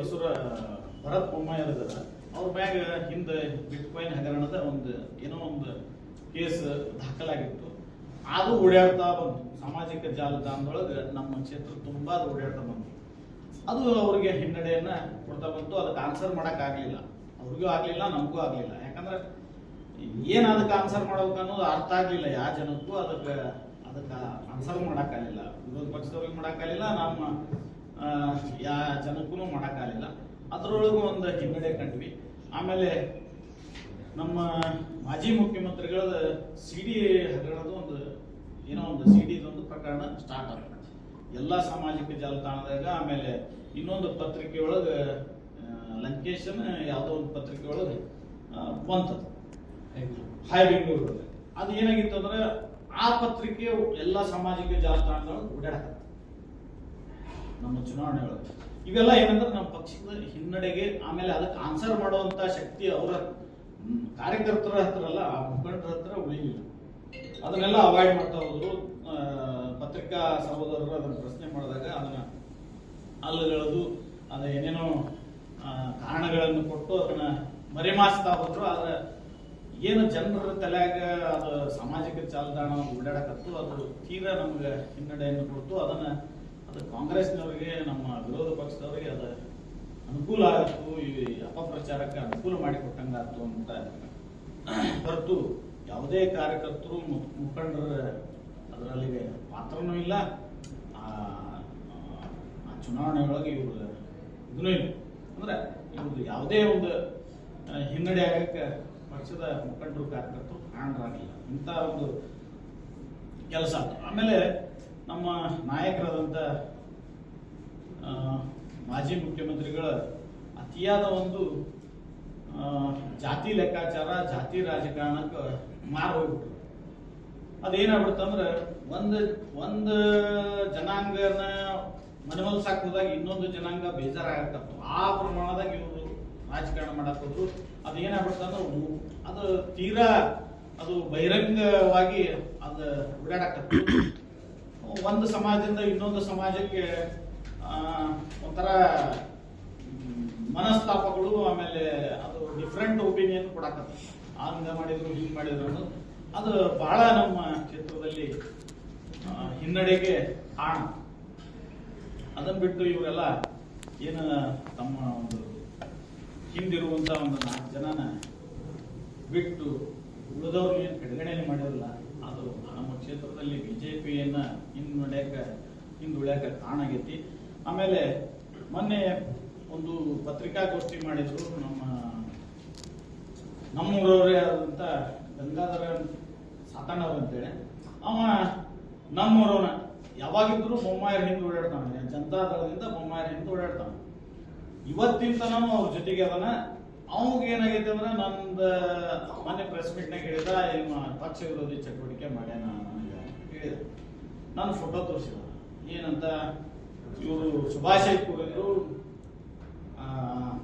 ಭರತ್ ಬೊಮ್ಮಾಯಿ ಇದಾರ ಅವ್ರ ಮ್ಯಾಗ ಹಿಂದೆ ಬಿಟ್ಕಾಯಿನ್ ಹಗರಣದ ಏನೋ ಒಂದು ಕೇಸ್ ದಾಖಲಾಗಿತ್ತು. ಅದು ಓಡಾಡ್ತಾ ಬಂತು ಸಾಮಾಜಿಕ ಜಾಲತಾಣದೊಳಗೆ, ನಮ್ಮ ಕ್ಷೇತ್ರ ತುಂಬಾ ಅದು ಓಡಾಡ್ತಾ ಬಂತು. ಅದು ಅವ್ರಿಗೆ ಹಿನ್ನಡೆಯನ್ನ ಕೊಡ್ತಾ ಬಂತು. ಅದಕ್ಕೆ ಆನ್ಸರ್ ಮಾಡಕ್ ಆಗ್ಲಿಲ್ಲ, ಅವ್ರಿಗೂ ಆಗ್ಲಿಲ್ಲ, ನಮಗೂ ಆಗ್ಲಿಲ್ಲ. ಯಾಕಂದ್ರೆ ಏನ್ ಅದಕ್ಕೆ ಆನ್ಸರ್ ಮಾಡ್ಬೇಕು ಅನ್ನೋದು ಅರ್ಥ ಆಗ್ಲಿಲ್ಲ ಯಾವ ಜನಕ್ಕೂ. ಅದಕ್ಕೆ ಆನ್ಸರ್ ಮಾಡಕ್ ಆಗ್ಲಿಲ್ಲ, ವಿರೋಧ ಪಕ್ಷದವ್ರಿಗೆ ಮಾಡಕ್ ಆಗ್ಲಿಲ್ಲ, ನಮ್ಮ ಯಾವ ಜನಕ್ಕೂ ಮಾಡಕ್ ಆಗ್ಲಿಲ್ಲ. ಅದರೊಳಗೂ ಒಂದು ಹಿನ್ನಡೆ ಕಂಡ್ವಿ. ಆಮೇಲೆ ನಮ್ಮ ಮಾಜಿ ಮುಖ್ಯಮಂತ್ರಿಗಳ ಸಿಡಿ ಹಗರಣದ ಏನೋ ಒಂದು ಸಿಡಿದೊಂದು ಪ್ರಕರಣ ಸ್ಟಾರ್ಟ್ ಆಗುತ್ತೆ ಎಲ್ಲ ಸಾಮಾಜಿಕ ಜಾಲತಾಣದಾಗ. ಆಮೇಲೆ ಇನ್ನೊಂದು ಪತ್ರಿಕೆ ಒಳಗೆ ಲಂಕೇಶನ್ ಯಾವುದೋ ಒಂದು ಪತ್ರಿಕೆ ಒಳಗೆ ಬಂತದ್ದು, ಹೈ ಬೆಂಗಳೂರು. ಅದು ಏನಾಗಿತ್ತು ಅಂದ್ರೆ ಆ ಪತ್ರಿಕೆ ಎಲ್ಲ ಸಾಮಾಜಿಕ ಜಾಲತಾಣಗಳು ಓಡಾಡಕ ನಮ್ಮ ಚುನಾವಣೆ ಒಳಗೆ. ಇವೆಲ್ಲ ಏನಂದ್ರೆ ನಮ್ಮ ಪಕ್ಷದ ಹಿನ್ನಡೆಗೆ, ಆಮೇಲೆ ಅದಕ್ಕೆ ಆನ್ಸರ್ ಮಾಡುವಂತ ಶಕ್ತಿ ಅವರ ಕಾರ್ಯಕರ್ತರ ಹತ್ರ ಅಲ್ಲ, ಆ ಮುಖಂಡರ ಹತ್ರ ಉಳಿಲಿಲ್ಲ. ಅದನ್ನೆಲ್ಲ ಅವಾಯ್ಡ್ ಮಾಡ್ತಾ ಹೋದ್ರು. ಪತ್ರಿಕಾ ಸಹೋದರರು ಅದನ್ನ ಪ್ರಶ್ನೆ ಮಾಡಿದಾಗ ಅದನ್ನ ಅಲ್ಲಗಳದು ಅದ ಏನೇನೋ ಕಾರಣಗಳನ್ನು ಕೊಟ್ಟು ಅದನ್ನ ಮರೆಮಾಚ್ತಾ ಹೋದ್ರು. ಆದ್ರೆ ಏನು ಜನರ ತಲೆಯಾಗ ಅದು ಸಾಮಾಜಿಕ ಜಾಲತಾಣ ಓಡಾಡಕತ್ತು, ಅದು ತೀರಾ ನಮ್ಗೆ ಹಿನ್ನಡೆಯನ್ನು ಕೊಡ್ತು. ಅದು ಕಾಂಗ್ರೆಸ್ನವರಿಗೆ, ನಮ್ಮ ವಿರೋಧ ಪಕ್ಷದವರಿಗೆ ಅದು ಅನುಕೂಲ ಆಗಿತ್ತು, ಈ ಅಪಪ್ರಚಾರಕ್ಕೆ ಅನುಕೂಲ ಮಾಡಿಕೊಟ್ಟಂಗಾಯ್ತು ಅಂತ ಹೊರತು ಯಾವುದೇ ಕಾರ್ಯಕರ್ತರು ಮುಖಂಡರ ಅದರಲ್ಲಿ ಪಾತ್ರನೂ ಇಲ್ಲ. ಆ ಚುನಾವಣೆಯೊಳಗೆ ಇವ್ರ ಇದನ್ನೂ ಇಲ್ಲ. ಅಂದ್ರೆ ಇವ್ರದ್ದು ಯಾವುದೇ ಒಂದು ಹಿನ್ನಡೆ ಆಗಕ್ಕೆ ಪಕ್ಷದ ಮುಖಂಡರು ಕಾರ್ಯಕರ್ತರು ಕಾರಣರಾಗಿಲ್ಲ. ಇಂಥ ಒಂದು ಕೆಲಸ ಆಯ್ತು. ಆಮೇಲೆ ನಮ್ಮ ನಾಯಕರಾದಂಥ ಮಾಜಿ ಮುಖ್ಯಮಂತ್ರಿಗಳ ಅತಿಯಾದ ಒಂದು ಜಾತಿ ಲೆಕ್ಕಾಚಾರ, ಜಾತಿ ರಾಜಕಾರಣಕ್ಕೆ ಮಾರು ಹೋಗ್ಬಿಟ್ರು. ಅದೇನಾಗ್ಬಿಡ್ತಂದ್ರೆ ಒಂದು ಜನಾಂಗನ ಮನವೊಲಿಸಾಕ್ ಹೋದಾಗ ಇನ್ನೊಂದು ಜನಾಂಗ ಬೇಜಾರಾಗತ್ತತ್ತು. ಆ ಪ್ರಮಾಣದಾಗ ಇವರು ರಾಜಕಾರಣ ಮಾಡಕ್ ಹೋದ್ರು. ಅದೇನಾಗ್ಬಿಡ್ತಂದ್ರೆ ಅದು ತೀರಾ ಅದು ಬಹಿರಂಗವಾಗಿ ಅದು ಓಡಾಡಕತ್ತು. ಒಂದು ಸಮಾಜದಿಂದ ಇನ್ನೊಂದು ಸಮಾಜಕ್ಕೆ ಒಂಥರ ಮನಸ್ತಾಪಗಳು, ಆಮೇಲೆ ಅದು ಡಿಫ್ರೆಂಟ್ ಒಪಿನಿಯನ್ ಕೊಡಕತ್ತ. ಹಂಗ ಮಾಡಿದ್ರು, ಹಿಂಗ್ ಮಾಡಿದ್ರು ಅನ್ನೋದು ಅದು ಬಹಳ ನಮ್ಮ ಕ್ಷೇತ್ರದಲ್ಲಿ ಹಿನ್ನಡೆಗೆ ಕಾರಣ. ಅದನ್ನ ಬಿಟ್ಟು ಇವರೆಲ್ಲ ಏನು ತಮ್ಮ ಒಂದು ಹಿಂದಿರುವಂತ ಒಂದು 4 ಜನನ ಬಿಟ್ಟು ಉಳಿದವ್ರು ಏನು ಕಡೆಗಣನೆ ಮಾಡಿರಲ್ಲ, ಅದು ನಮ್ಮ ಕ್ಷೇತ್ರದಲ್ಲಿ ಬಿಜೆಪಿಯನ್ನ ಹಿಂದುಳ್ಯಾಕ ಕಾರಣ ಆಗೈತಿ. ಆಮೇಲೆ ಮೊನ್ನೆ ಒಂದು ಪತ್ರಿಕಾಗೋಷ್ಠಿ ಮಾಡಿದ್ರು ನಮ್ಮೂರವರೇ ಆದಂತ ಗಂಗಾಧರ ಸಾತಣ್ಣವ್ರು ಅಂತೇಳಿ. ಅವ ನಮ್ಮೂರವನ, ಯಾವಾಗಿದ್ರು ಬೊಮ್ಮಾಯರ ಹಿಂದೆ ಓಡಾಡ್ತಾನೆ, ಜನತಾ ದಳದಿಂದ ಬೊಮ್ಮಾಯರ ಹಿಂದೆ ಓಡಾಡ್ತಾನೆ. ಇವತ್ತಿನ ತನೂ ಅವ್ರ ಜೊತೆಗೆ ಅದನ್ನ. ಅವಾಗ ಏನಾಗೈತೆ ಅಂದ್ರೆ ನಂದು ಮೊನ್ನೆ ಪ್ರೆಸ್ ಮೀಟ್ನಾಗ ಹೇಳಿದ, ಪಕ್ಷ ವಿರೋಧಿ ಚಟುವಟಿಕೆ ಮಾಡ್ಯಾನ ನನಗೆ ಹೇಳಿದ. ನಾನು ಫೋಟೋ ತೋರಿಸಿದ ಏನಂತ. ಇವರು ಶುಭಾಶಯ ಕೋರಿದ್ರು,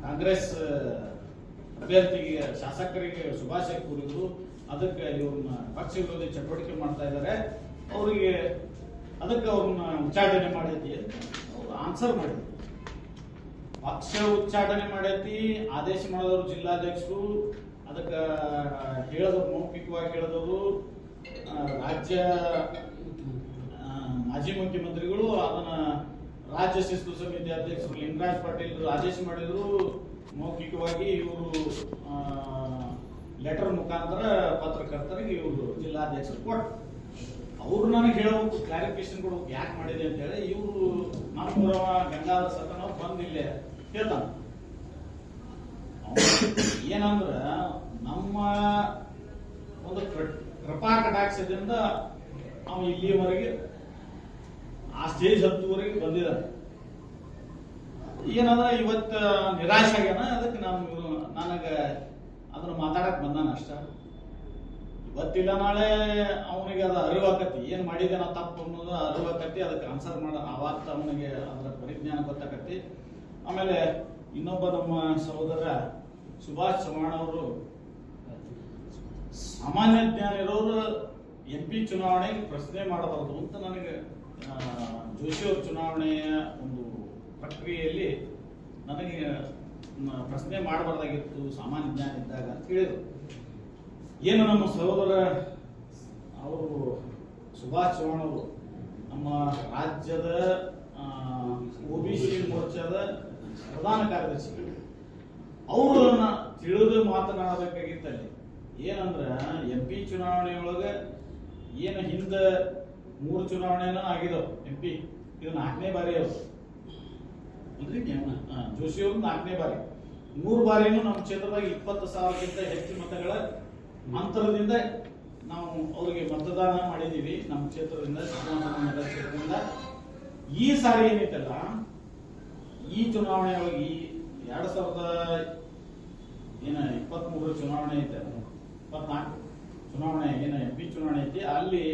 ಕಾಂಗ್ರೆಸ್ ಅಭ್ಯರ್ಥಿಗೆ, ಶಾಸಕರಿಗೆ ಶುಭಾಶಯ ಕೋರಿದ್ರು. ಅದಕ್ಕೆ ಇವ್ರನ್ನ ಪಕ್ಷ ವಿರೋಧಿ ಚಟುವಟಿಕೆ ಮಾಡ್ತಾ ಇದ್ದಾರೆ, ಅವರಿಗೆ ಅದಕ್ಕೆ ಅವ್ರನ್ನ ಉಚ್ಚಾಟನೆ ಮಾಡೈತಿ ಅಂತ ಅವ್ರು ಆನ್ಸರ್ ಮಾಡಿದ್ರು. ಪಕ್ಷ ಉಚ್ಚಾಟನೆ ಮಾಡೈತಿ, ಆದೇಶ ಮಾಡಿದವರು ಜಿಲ್ಲಾಧ್ಯಕ್ಷರು, ಅದಕ್ಕೆ ಹೇಳಿದವರು, ಮೌಖಿಕವಾಗಿ ಹೇಳಿದವರು ರಾಜ್ಯ ಮಾಜಿ ಮುಖ್ಯಮಂತ್ರಿಗಳು, ಅದನ್ನ ರಾಜ್ಯ ಶಿಸ್ತು ಸಮಿತಿ ಅಧ್ಯಕ್ಷರು ಲಿಂಗರಾಜ್ ಪಾಟೀಲ್ ಆದೇಶ ಮಾಡಿದ್ರು. ಮೌಖಿಕವಾಗಿ ಇವರು ಲೆಟರ್ ಮುಖಾಂತರ ಪತ್ರಕರ್ತರಿಗೆ ಇವರು ಜಿಲ್ಲಾಧ್ಯಕ್ಷರು ಕೊಟ್ಟು ಅವ್ರು ನನಗೆ ಹೇಳಬೇಕು, ಕ್ಲಾರಿಫಿಕೇಶನ್ ಕೊಡ್ಬೇಕು ಯಾಕೆ ಮಾಡಿದೆ ಅಂತ ಹೇಳಿ. ಇವರು ನಮ್ಮೂರವ ಗಂಗಾಧರ ಸತ್ತನವ್ರು ಬಂದಿಲ್ಲೇ ಹೇಳ್ತಾನ. ಏನಂದ್ರ ನಮ್ಮ ಒಂದು ಕೃಪಾ ಕಟಾಕ್ಷದಿಂದ ಅವ ಇಲ್ಲಿಯವರೆಗೆ ಆ ಸ್ಟೇಜ್ ಹತ್ತುವರೆಗೆ ಬಂದಿದ್ದಾನೆ. ಏನಂದ್ರೆ ಇವತ್ತು ನಿರಾಶೆ ಆಗ್ಯಾನ. ಅದಕ್ಕೆ ನನಗೆ ಅದನ್ನ ಮಾತಾಡಕ್ ಬಂದಾನ ಅಷ್ಟ. ಇವತ್ತಿಲ್ಲ ನಾಳೆ ಅವನಿಗೆ ಅದು ಅರಿವಾಕತಿ, ಏನ್ ಮಾಡಿದೆ ನಾ ತಪ್ಪು ಅನ್ನೋದು ಅರಿವಾಕತಿ. ಅದಕ್ಕೆ ಆನ್ಸರ್ ಆವತ್ತ ಅವನಿಗೆ ಅದರ ಪರಿಜ್ಞಾನ ಗೊತ್ತಾಕತಿ. ಆಮೇಲೆ ಇನ್ನೊಬ್ಬ ನಮ್ಮ ಸಹೋದರ ಸುಭಾಷ್ ಚವ್ಹಾಣ್ ಅವರು ಸಾಮಾನ್ಯ ಜ್ಞಾನ ಇರೋರು MP ಚುನಾವಣೆಗೆ ಪ್ರಶ್ನೆ ಮಾಡಬಾರದು ಅಂತ ನನಗೆ ಜೋಶಿ ಅವ್ರ ಚುನಾವಣೆಯ ಒಂದು ಪ್ರಕ್ರಿಯೆಯಲ್ಲಿ ನನಗೆ ಪ್ರಶ್ನೆ ಮಾಡಬಾರ್ದಾಗಿತ್ತು ಸಾಮಾನ್ಯ ಜ್ಞಾನ ಇದ್ದಾಗ ಅಂತ ಹೇಳಿದರು. ಏನು ನಮ್ಮ ಸಹೋದರ ಅವರು ಸುಭಾಷ್ ಚವ್ಹಾಣ್ ಅವರು ನಮ್ಮ ರಾಜ್ಯದ OBC ಮೋರ್ಚಾದ ಪ್ರಧಾನ ಕಾರ್ಯದರ್ಶಿಗಳು, ಅವರನ್ನ ತಿಳಿದು ಮಾತನಾಡಬೇಕಾಗಿತ್ತಲ್ಲಿ. ಏನಂದ್ರ MP ಚುನಾವಣೆಯೊಳಗೆ ಏನು ಹಿಂದ 3 ಚುನಾವಣೆನ ಆಗಿದಾವ MP, ಇದು 4ನೇ ಬಾರಿ ಅವರು ಜೋಶಿ ಅವರು 4ನೇ ಬಾರಿ. 3 ಬಾರಿನೂ ನಮ್ಮ ಕ್ಷೇತ್ರದಾಗ 20,000ಕ್ಕಿಂತ ಹೆಚ್ಚು ಮತಗಳ ಅಂತರದಿಂದ ನಾವು ಅವರಿಗೆ ಮತದಾನ ಮಾಡಿದೀವಿ ನಮ್ಮ ಕ್ಷೇತ್ರದಿಂದ, ನಗರ ಕ್ಷೇತ್ರದಿಂದ. ಈ ಸಾರಿ ಏನೈತಲ್ಲ, ಈ ಚುನಾವಣೆಯೊಳಗೆ ಈ 2023 ಚುನಾವಣೆ ಐತೆ, 24 ಚುನಾವಣೆ ಏನು MP ಚುನಾವಣೆ ಐತಿ, ಅಲ್ಲಿ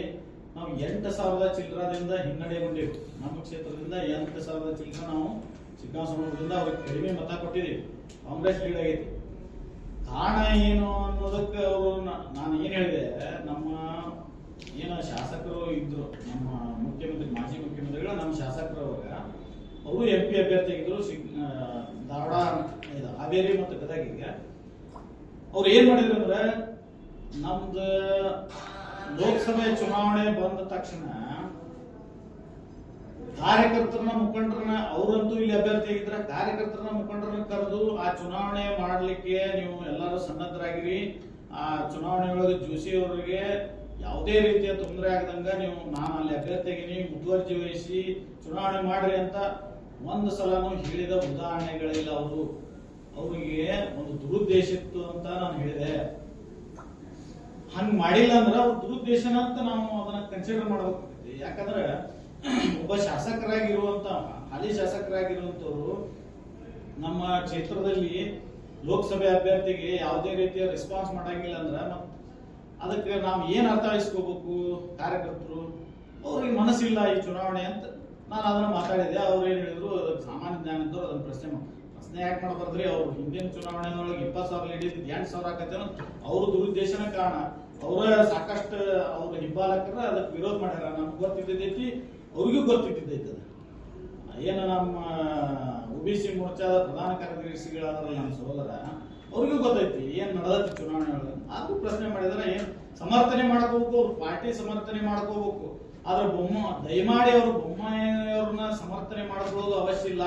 ನಾವು 8,000 ಚಿಲ್ಲರದಿಂದ ಹಿನ್ನಡೆಗೊಂಡಿವಿ. ನಮ್ಮ ಕ್ಷೇತ್ರದಿಂದ 8,000 ಚಿಲ್ಲರ ನಾವು ಸಿಕ್ಕಾಸೋಣದಿಂದ ಅವ್ರಿಗೆ ಕಡಿಮೆ ಮತ ಕೊಟ್ಟಿದ್ದೀವಿ. ಕಾಂಗ್ರೆಸ್ ಲೀಡ್ ಆಗೈತಿ. ಕಾರಣ ಏನು ಅನ್ನೋದಕ್ಕೆ ಅವರು ನಾನು ಏನ್ ಹೇಳಿದೆ, ನಮ್ಮ ಏನು ಶಾಸಕರು ಇದ್ರು, ನಮ್ಮ ಮುಖ್ಯಮಂತ್ರಿ ಮಾಜಿ ಮುಖ್ಯಮಂತ್ರಿಗಳು ನಮ್ಮ ಶಾಸಕರು ಅವರು MP ಅಭ್ಯರ್ಥಿ ಆಗಿದ್ರು ಧಾರವಾಡ, ಹಾವೇರಿ ಮತ್ತು ಗದಗಿಗೆ. ಅವ್ರು ಏನ್ ಮಾಡಿದ್ರು ಅಂದ್ರೆ, ನಮ್ದು ಲೋಕಸಭೆ ಚುನಾವಣೆ ಬಂದ ತಕ್ಷಣ ಕಾರ್ಯಕರ್ತರನ್ನ ಮುಖಂಡರನ್ನ, ಅವರಂತೂ ಇಲ್ಲಿ ಅಭ್ಯರ್ಥಿ ಆಗಿದ್ರ, ಕಾರ್ಯಕರ್ತರನ್ನ ಮುಖಂಡರನ್ನ ಕರೆದು ಆ ಚುನಾವಣೆ ಮಾಡ್ಲಿಕ್ಕೆ ನೀವು ಎಲ್ಲರೂ ಸನ್ನದ್ಧರಾಗಿರಿ, ಆ ಚುನಾವಣೆಯೊಳಗೆ ಜೋಶಿ ಅವರಿಗೆ ಯಾವುದೇ ರೀತಿಯ ತೊಂದರೆ ಆಗದಂಗ ನೀವು, ನಾನು ಅಲ್ಲಿ ಅಭ್ಯರ್ಥಿಯಾಗಿನಿ, ಮುತುವರ್ಜಿ ವಹಿಸಿ ಚುನಾವಣೆ ಮಾಡ್ರಿ ಅಂತ ಒಂದು ಸಲನೂ ಹೇಳಿದ ಉದಾಹರಣೆಗಳಿಲ್ಲ. ಅವರಿಗೆ ಒಂದು ದುರುದ್ದೇಶ ಇತ್ತು ಅಂತ ನಾನು ಹೇಳಿದೆ. ಹಂಗ್ ಮಾಡಿಲ್ಲ ಅಂದ್ರೆ ಅವ್ರ ದುರುದ್ದೇಶನ ಅಂತ ನಾವು ಅದನ್ನ ಕನ್ಸಿಡರ್ ಮಾಡಬೇಕಾಗ್ತದೆ. ಯಾಕಂದ್ರೆ ಒಬ್ಬ ಶಾಸಕರಾಗಿರುವಂತ, ಹಾಲಿ ಶಾಸಕರಾಗಿರುವಂತವ್ರು ನಮ್ಮ ಕ್ಷೇತ್ರದಲ್ಲಿ ಲೋಕಸಭೆ ಅಭ್ಯರ್ಥಿಗೆ ಯಾವುದೇ ರೀತಿಯ ರೆಸ್ಪಾನ್ಸ್ ಮಾಡಂಗಿಲ್ಲ ಅಂದ್ರೆ ಅದಕ್ಕೆ ನಾವು ಏನ್ ಅರ್ಥೈಸ್ಕೋಬೇಕು? ಕಾರ್ಯಕರ್ತರು ಅವ್ರಿಗೆ ಮನಸ್ಸಿಲ್ಲ ಈ ಚುನಾವಣೆ ಅಂತ ನಾನು ಅದನ್ನ ಮಾತಾಡಿದೆ. ಅವ್ರು ಏನ್ ಹೇಳಿದ್ರು, ಅದಕ್ಕೆ ಸಾಮಾನ್ಯ ಜ್ಞಾನ ಇದ್ದವ್ರು ಅದನ್ನ ಪ್ರಶ್ನೆ ಯಾಕೆ ಮಾಡಬಾರ್ದ್ರಿ? ಅವ್ರು ಹಿಂದಿನ ಚುನಾವಣೆಯೊಳಗೆ 20,000 ಲೀಡ್ 8,000 ಆಕತ್ತೆ, ಅವ್ರ ದುರುದ್ದೇಶನ ಕಾರಣ. ಅವರ ಸಾಕಷ್ಟು ಅವ್ರ ಹಿಂಬಾಲಕರ ಅದಕ್ಕೆ ವಿರೋಧ ಮಾಡ್ಯಾರ. ನಮ್ಗೆ ಗೊತ್ತಿದ್ದೈತಿ, ಅವ್ರಿಗೂ ಗೊತ್ತಿದ್ದೈತಿ. ಏನು ನಮ್ಮ OBC ಮೋರ್ಚಾದ ಪ್ರಧಾನ ಕಾರ್ಯದರ್ಶಿಗಳಾದ್ರಲ್ಲ ನಮ್ಮ ಸಹೋದರ, ಅವ್ರಿಗೂ ಗೊತ್ತೈತಿ ಏನ್ ನಡೆದೈತಿ ಚುನಾವಣೆ ಒಳಗೆ. ಅದು ಪ್ರಶ್ನೆ ಮಾಡಿದ್ರೆ ಏನ್ ಸಮರ್ಥನೆ ಮಾಡ್ಕೋಬೇಕು, ಅವ್ರ ಪಾರ್ಟಿ ಸಮರ್ಥನೆ ಮಾಡ್ಕೋಬೇಕು. ಆದ್ರೆ ದಯಮಾಡಿ ಅವರು ಬೊಮ್ಮಾಯಿಯವ್ರನ್ನ ಸಮರ್ಥನೆ ಮಾಡ್ಕೊಳ್ಳೋದು ಅವಶ್ಯ ಇಲ್ಲ.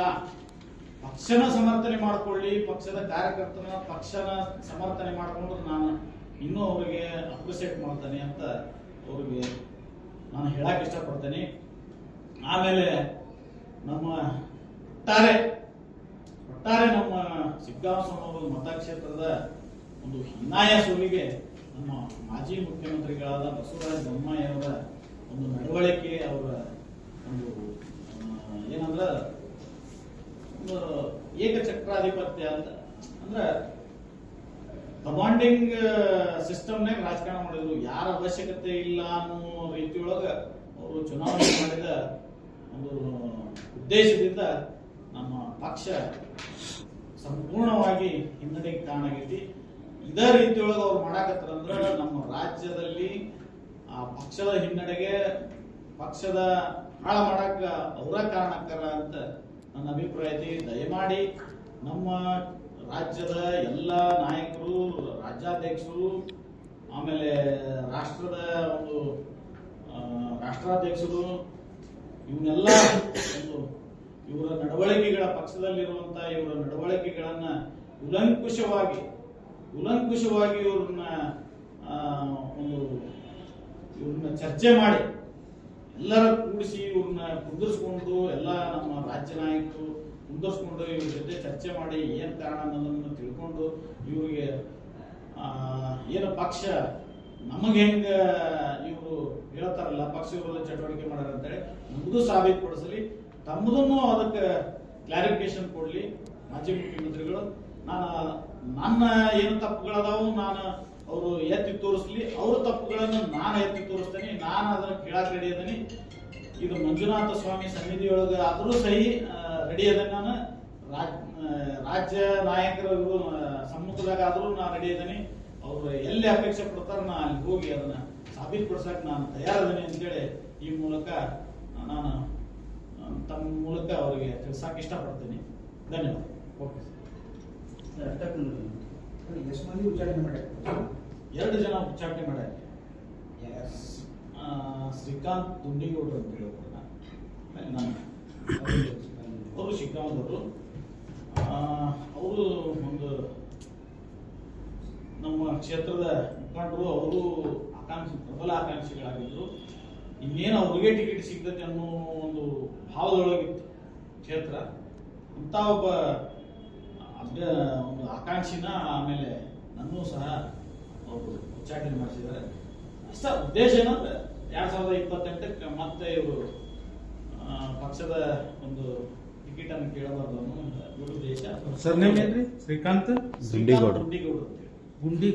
ಪಕ್ಷನ ಸಮರ್ಥನೆ ಮಾಡ್ಕೊಳ್ಳಿ, ಪಕ್ಷದ ಕಾರ್ಯಕರ್ತನ, ಪಕ್ಷನ ಸಮರ್ಥನೆ ಮಾಡ್ಕೊಂಡ್ರೆ ನಾನು ಇನ್ನೂ ಅವರಿಗೆ ಅಪ್ರಿಸಿಯೇಟ್ ಮಾಡ್ತೇನೆ ಅಂತ ಅವ್ರಿಗೆ ನಾನು ಹೇಳಕ್ ಇಷ್ಟಪಡ್ತೇನೆ. ಆಮೇಲೆ ನಮ್ಮ ಒಟ್ಟಾರೆ ನಮ್ಮ ಸಿಗ್ಗಾಂವ ಮತಕ್ಷೇತ್ರದ ಒಂದು ಹೀನಾಯ ಸೋಲಿಗೆ ನಮ್ಮ ಮಾಜಿ ಮುಖ್ಯಮಂತ್ರಿಗಳಾದ ಬಸವರಾಜ ಬೊಮ್ಮಾಯಿ ಅವರ ಒಂದು ನಡವಳಿಕೆ, ಅವರ ಒಂದು ಏನಂದ್ರ ಒಂದು ಏಕಚಕ್ರಾಧಿಪತ್ಯ ಅಂತ, ಅಂದ್ರೆ ಕಮಾಂಡಿಂಗ್ ಸಿಸ್ಟಮ್ನಾಗ ರಾಜಕಾರಣ ಮಾಡಿದ್ರು. ಯಾರ ಅವಶ್ಯಕತೆ ಇಲ್ಲ ಅನ್ನೋ ರೀತಿಯೊಳಗ ಅವರು ಚುನಾವಣೆ ಮಾಡಿದ ಒಂದು ಉದ್ದೇಶದಿಂದ ನಮ್ಮ ಪಕ್ಷ ಸಂಪೂರ್ಣವಾಗಿ ಹಿನ್ನಡೆಗೆ ಕಾರಣ ಆಗೈತಿ. ಇದೇ ರೀತಿಯೊಳಗೆ ಅವ್ರು ಮಾಡಾಕತ್ತಾರಂದ್ರ ನಮ್ಮ ರಾಜ್ಯದಲ್ಲಿ ಆ ಪಕ್ಷದ ಹಿನ್ನಡೆಗೆ, ಪಕ್ಷದ ಹಾಳ ಮಾಡಾಕ ಅವರ ಕಾರಣಕ್ಕರ ಅಂತ ನನ್ನ ಅಭಿಪ್ರಾಯ ಐತಿ. ದಯಮಾಡಿ ನಮ್ಮ ರಾಜ್ಯದ ಎಲ್ಲ ನಾಯಕರು, ರಾಜ್ಯಾಧ್ಯಕ್ಷರು, ಆಮೇಲೆ ರಾಷ್ಟ್ರದ ಒಂದು ರಾಷ್ಟ್ರಾಧ್ಯಕ್ಷರು, ಇವನ್ನೆಲ್ಲ ಒಂದು ಇವರ ನಡವಳಿಕೆಗಳ, ಪಕ್ಷದಲ್ಲಿರುವಂತ ಇವರ ನಡವಳಿಕೆಗಳನ್ನ ಉಲಂಕುಷವಾಗಿ ಇವ್ರನ್ನ ಚರ್ಚೆ ಮಾಡಿ ಎಲ್ಲರ ಕೂಡಿಸಿ ಇವ್ರನ್ನ ಕುಂದಿರ್ಸ್ಕೊಂಡು, ಎಲ್ಲ ನಮ್ಮ ರಾಜ್ಯ ನಾಯಕರು ಕುಂದಿರ್ಸ್ಕೊಂಡು ಇವ್ರ ಜೊತೆ ಚರ್ಚೆ ಮಾಡಿ ಏನ್ ಕಾರಣ ಅನ್ನೋದನ್ನು ತಿಳ್ಕೊಂಡು, ಇವ್ರಿಗೆ ಏನು ಪಕ್ಷ ನಮಗೆ ಹೆಂಗ ಇವರು ಹೇಳ್ತಾರಲ್ಲ ಪಕ್ಷ ವಿರೋಧ ಚಟುವಟಿಕೆ ಮಾಡ್ಯಾರ ಅಂತೇಳಿ ನಮ್ದು ಸಾಬೀತುಪಡಿಸಲಿ, ತಮ್ಮದನ್ನು ಅದಕ್ಕೆ ಕ್ಲಾರಿಫಿಕೇಶನ್ ಕೊಡ್ಲಿ ಮಾಜಿ ಮುಖ್ಯಮಂತ್ರಿಗಳು. ನನ್ನ ಏನು ತಪ್ಪುಗಳದಾವು ನಾನು ಅವರು ಎತ್ತಿ ತೋರಿಸ್ಲಿ, ಅವ್ರ ತಪ್ಪುಗಳನ್ನು ನಾನು ಎತ್ತಿ ತೋರಿಸ್ತೇನೆ. ನಾನು ಅದನ್ನ ಕೇಳಕ್ ರೆಡಿ ಅದೀನಿ. ಇದು ಮಂಜುನಾಥ ಸ್ವಾಮಿ ಸನ್ನಿಧಿಯೊಳಗೆ ಆದರೂ ಸಹಿ ರೆಡಿ ಅದ. ನಾನು ರಾಜ್ಯ ನಾಯಕರ ಸಮ್ಮುಖದಾಗ ಆದರೂ ನಾನು ರೆಡಿ ಅದೀನಿ. ಅವ್ರು ಎಲ್ಲಿ ಅಪೇಕ್ಷೆ ಪಡ್ತಾರ ನಾ ಅಲ್ಲಿ ಹೋಗಿ ಅದನ್ನ ಸಾಬೀತುಪಡಿಸಕ್ ನಾನು ತಯಾರದೇನೆ ಅಂತೇಳಿ ಈ ಮೂಲಕ ನಾನು ತಮ್ಮ ಮೂಲಕ ಅವರಿಗೆ ತಿಳಿಸಕ್ಕೆ ಇಷ್ಟಪಡ್ತೀನಿ. ಧನ್ಯವಾದ. Okay sir. ಎಷ್ಟು ಮಂದಿ ಉಚ್ಚಾಟನೆ ಮಾಡ್ಯಾರ? 2 ಜನ ಉಚ್ಚಾಟನೆ ಮಾಡ್ಯಾರ. ಶ್ರೀಕಾಂತ್ ದುಂಡಿಗೌಡರು ಅಂತ ಹೇಳೋರು ಅವರು ಶಿಗ್ಗಾಂವದವರು. ಅವರು ಒಂದು ನಮ್ಮ ಕ್ಷೇತ್ರದ ಮುಖಂಡರು, ಅವರು ಪ್ರಬಲ ಆಕಾಂಕ್ಷಿಗಳಾಗಿದ್ರು. ಇನ್ನೇನು ಅವ್ರಿಗೆ ಟಿಕೆಟ್ ಸಿಗ್ತದೆ ಅನ್ನೋ ಒಂದು ಭಾವದೊಳಗಿತ್ತು ಕ್ಷೇತ್ರ. ಅಂತ ಒಬ್ಬ ಒಂದು ಆಕಾಂಕ್ಷಿನ ಆಮೇಲೆ ನನ್ನೂ ಸಹ ಅವರು ಉಚ್ಚಾಟನೆ ಮಾಡಿಸಿದ್ದಾರೆ. ಅಷ್ಟ ಉದ್ದೇಶ ಏನಂದ್ರೆ 2028ಕ್ಕೆ ಮತ್ತೆ ಇವರು ಪಕ್ಷದ ಒಂದು ಟಿಕೆಟ್ ಅನ್ನು ಕೇಳಬಾರ್ದು ಅನ್ನೋ ಒಂದು ಉದ್ದೇಶ. ಸರ್ ನೇಮ್ ಏನ್ರಿ? ಶ್ರೀಕಾಂತ್ ದುಂಡಿಗೌಡರು. ಗುಂಡಿ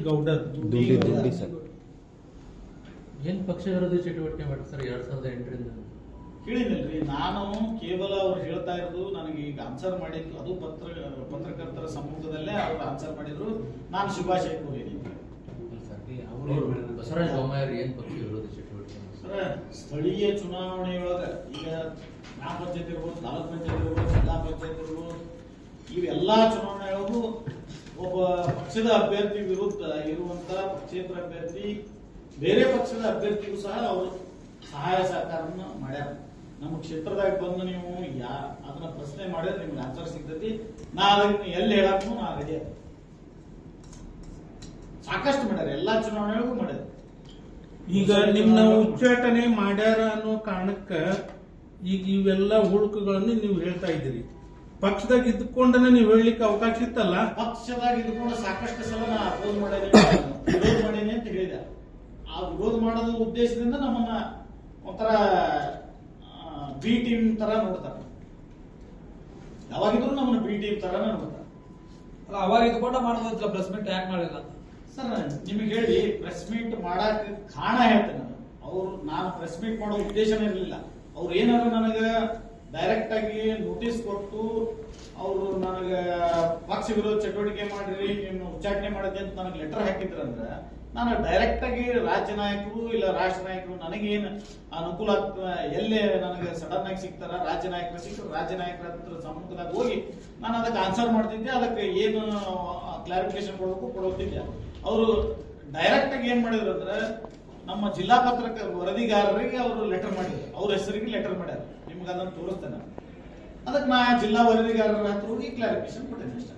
ಸರ್. ಏನ್ ಪಕ್ಷ ವಿರೋಧಿ ಚಟುವಟಿಕೆ ಮಾಡ್ತಾರೆ ಸರ್ 2008ರಿಂದ? ಹೇಳಿದ್ನಲ್ರಿ, ನಾನು ಕೇವಲ ಅವ್ರು ಹೇಳ್ತಾ ಇರೋದು ನನಗೆ ಈಗ ಆನ್ಸರ್ ಮಾಡಿದ್ದು, ಅದು ಪತ್ರಕರ್ತರ ಸಮ್ಮುಖದಲ್ಲೇ ಅವ್ರು ಆನ್ಸರ್ ಮಾಡಿದ್ರು. ನಾನು ಶುಭಾಶಯ ಕೋರಿದ್ದೀನಿ. ಬಸವರಾಜ ಬೊಮ್ಮಾಯಿ ಏನ್ ಪಕ್ಷ ವಿರೋಧಿ ಚಟುವಟಿಕೆ ಸರ್, ಸ್ಥಳೀಯ ಚುನಾವಣೆಯೊಳಗ ಈಗ ಗ್ರಾಮ ಪಂಚಾಯತ್ ಇರ್ಬೋದು, ತಾಲೂಕ್ ಪಂಚಾಯತ್ ಇರ್ಬೋದು, ಜಿಲ್ಲಾ ಪಂಚಾಯತ್ ಇರ್ಬೋದು, ಇವೆಲ್ಲಾ ಚುನಾವಣೆಗಳಿಗೂ ಒಬ್ಬ ಪಕ್ಷದ ಅಭ್ಯರ್ಥಿ ವಿರುದ್ಧ ಇರುವಂತ ಕ್ಷೇತ್ರ ಅಭ್ಯರ್ಥಿ ಬೇರೆ ಪಕ್ಷದ ಅಭ್ಯರ್ಥಿಗೂ ಸಹ ಅವರು ಸಹಾಯ ಸಹಕಾರವನ್ನು ಮಾಡ್ಯಾರ. ನಮ್ಮ ಕ್ಷೇತ್ರದಾಗ ಬಂದು ನೀವು ಅದನ್ನ ಪ್ರಶ್ನೆ ಮಾಡಿದ್ರೆ ನಿಮ್ಗೆ ಆನ್ಸರ್ ಸಿಗ್ತೈತಿ. ನಾ ಅದನ್ನ ಎಲ್ಲಿ ಹೇಳಕ್ಕೂ ನಾ ರೆಡಿ. ಸಾಕಷ್ಟು ಮಾಡ್ಯಾರ, ಎಲ್ಲಾ ಚುನಾವಣೆಗಳಿಗೂ ಮಾಡ್ಯಾರ. ಈಗ ನಿಮ್ನ ಉಚ್ಚಾಟನೆ ಮಾಡ್ಯಾರ ಅನ್ನೋ ಕಾರಣಕ್ಕ ಈಗ ಇವೆಲ್ಲ ಹುಳುಕುಗಳನ್ನು ನೀವು ಹೇಳ್ತಾ ಇದ್ದೀರಿ. ಪಕ್ಷದಾಗ ಇದ್ಕೊಂಡನೆ ನೀವು ಹೇಳಲಿಕ್ಕೆ ಅವಕಾಶ ಇತ್ತಲ್ಲ? ಪಕ್ಷದಾಗ ಇದ್ಕೊಂಡು ಸಾಕಷ್ಟು ಸಲ ನಾ ಅಪೋಸ್ ಮಾಡೇನಿ, ವಿರೋಧ ಮಾಡೇನಿ ಅಂತ ಹೇಳಿದೆ. ಆ ವಿರೋಧ ಮಾಡೋದ ಉದ್ದೇಶದಿಂದ ನಮ್ಮನ್ನ ಒಂಥರ ಬಿ ಟೀಮ್ ತರ ನೋಡ್ತಾರೆ. ಯಾವಾಗಿದ್ರು ನಮ್ಮನ್ನ ಬಿ ಟೀಮ್ ತರನೇ ನೋಡ್ತಾರೆ. ಅವಾಗ ಇದ್ಕೊಂಡ ಮಾಡೋದಿಲ್ಲ, ಪ್ರೆಸ್ ಮೀಟ್ ಯಾಕೆ ಮಾಡಿಲ್ಲ ಅಂತ ಸರ್ ನಿಮಗೆ ಹೇಳಿ. ಪ್ರೆಸ್ ಮೀಟ್ ಮಾಡಕ್ ಕಾರಣ ಹೇಳ್ತೇನೆ ನಾನು ಪ್ರೆಸ್ ಮೀಟ್ ಮಾಡೋ ಉದ್ದೇಶನೇ ಇರಲಿಲ್ಲ. ಅವ್ರು ಏನಾದ್ರು ನನಗೆ ಡೈರೆಕ್ಟ್ ಆಗಿ ನೋಟಿಸ್ ಕೊಟ್ಟು ಅವರು ನನಗೆ ಪಕ್ಷ ವಿರೋಧ ಚಟುವಟಿಕೆ ಮಾಡಿರಿ, ನೀವು ಉಚ್ಚಾಟನೆ ಮಾಡಿದೆ ಅಂತ ನನಗೆ ಲೆಟರ್ ಹಾಕಿದ್ರಂದ್ರೆ ನಾನು ಡೈರೆಕ್ಟ್ ಆಗಿ ರಾಜ್ಯ ನಾಯಕರು ಇಲ್ಲ ರಾಷ್ಟ್ರ ನಾಯಕರು ನನಗೇನು ಅನುಕೂಲ ಆಗ್ತದೆ, ಎಲ್ಲೇ ನನಗೆ ಸಡನ್ ಆಗಿ ಸಿಗ್ತಾರ, ರಾಜ್ಯ ನಾಯಕರು ಸಿಕ್ಕರು, ರಾಜ್ಯ ನಾಯಕರ ಹತ್ರ ಸಮ್ಮುಖದಾಗ ಹೋಗಿ ನಾನು ಅದಕ್ಕೆ ಆನ್ಸರ್ ಮಾಡ್ತಿದ್ದೆ. ಅದಕ್ಕೆ ಏನು ಕ್ಲಾರಿಫಿಕೇಶನ್ ಕೊಡೋತಿದ್ದೆ. ಅವರು ಡೈರೆಕ್ಟ್ ಆಗಿ ಏನ್ ಮಾಡಿದ್ರು ಅಂದ್ರೆ ನಮ್ಮ ಜಿಲ್ಲಾ ವರದಿಗಾರರಿಗೆ ಅವರು ಲೆಟರ್ ಮಾಡಿದ್ರು, ಅವ್ರ ಹೆಸರಿಗೆ ಲೆಟರ್ ಮಾಡ್ಯಾರ. ನಿಮ್ಗೆ ಅದನ್ನು ತೋರಿಸ್ತೇನೆ. ಅದಕ್ಕೆ ನಾ ಜಿಲ್ಲಾ ವರದಿಗಾರರ ಹತ್ರ ಹೋಗಿ ಕ್ಲಾರಿಫಿಕೇಶನ್ ಕೊಟ್ಟಿದ್ದೆ ಅಷ್ಟೇ.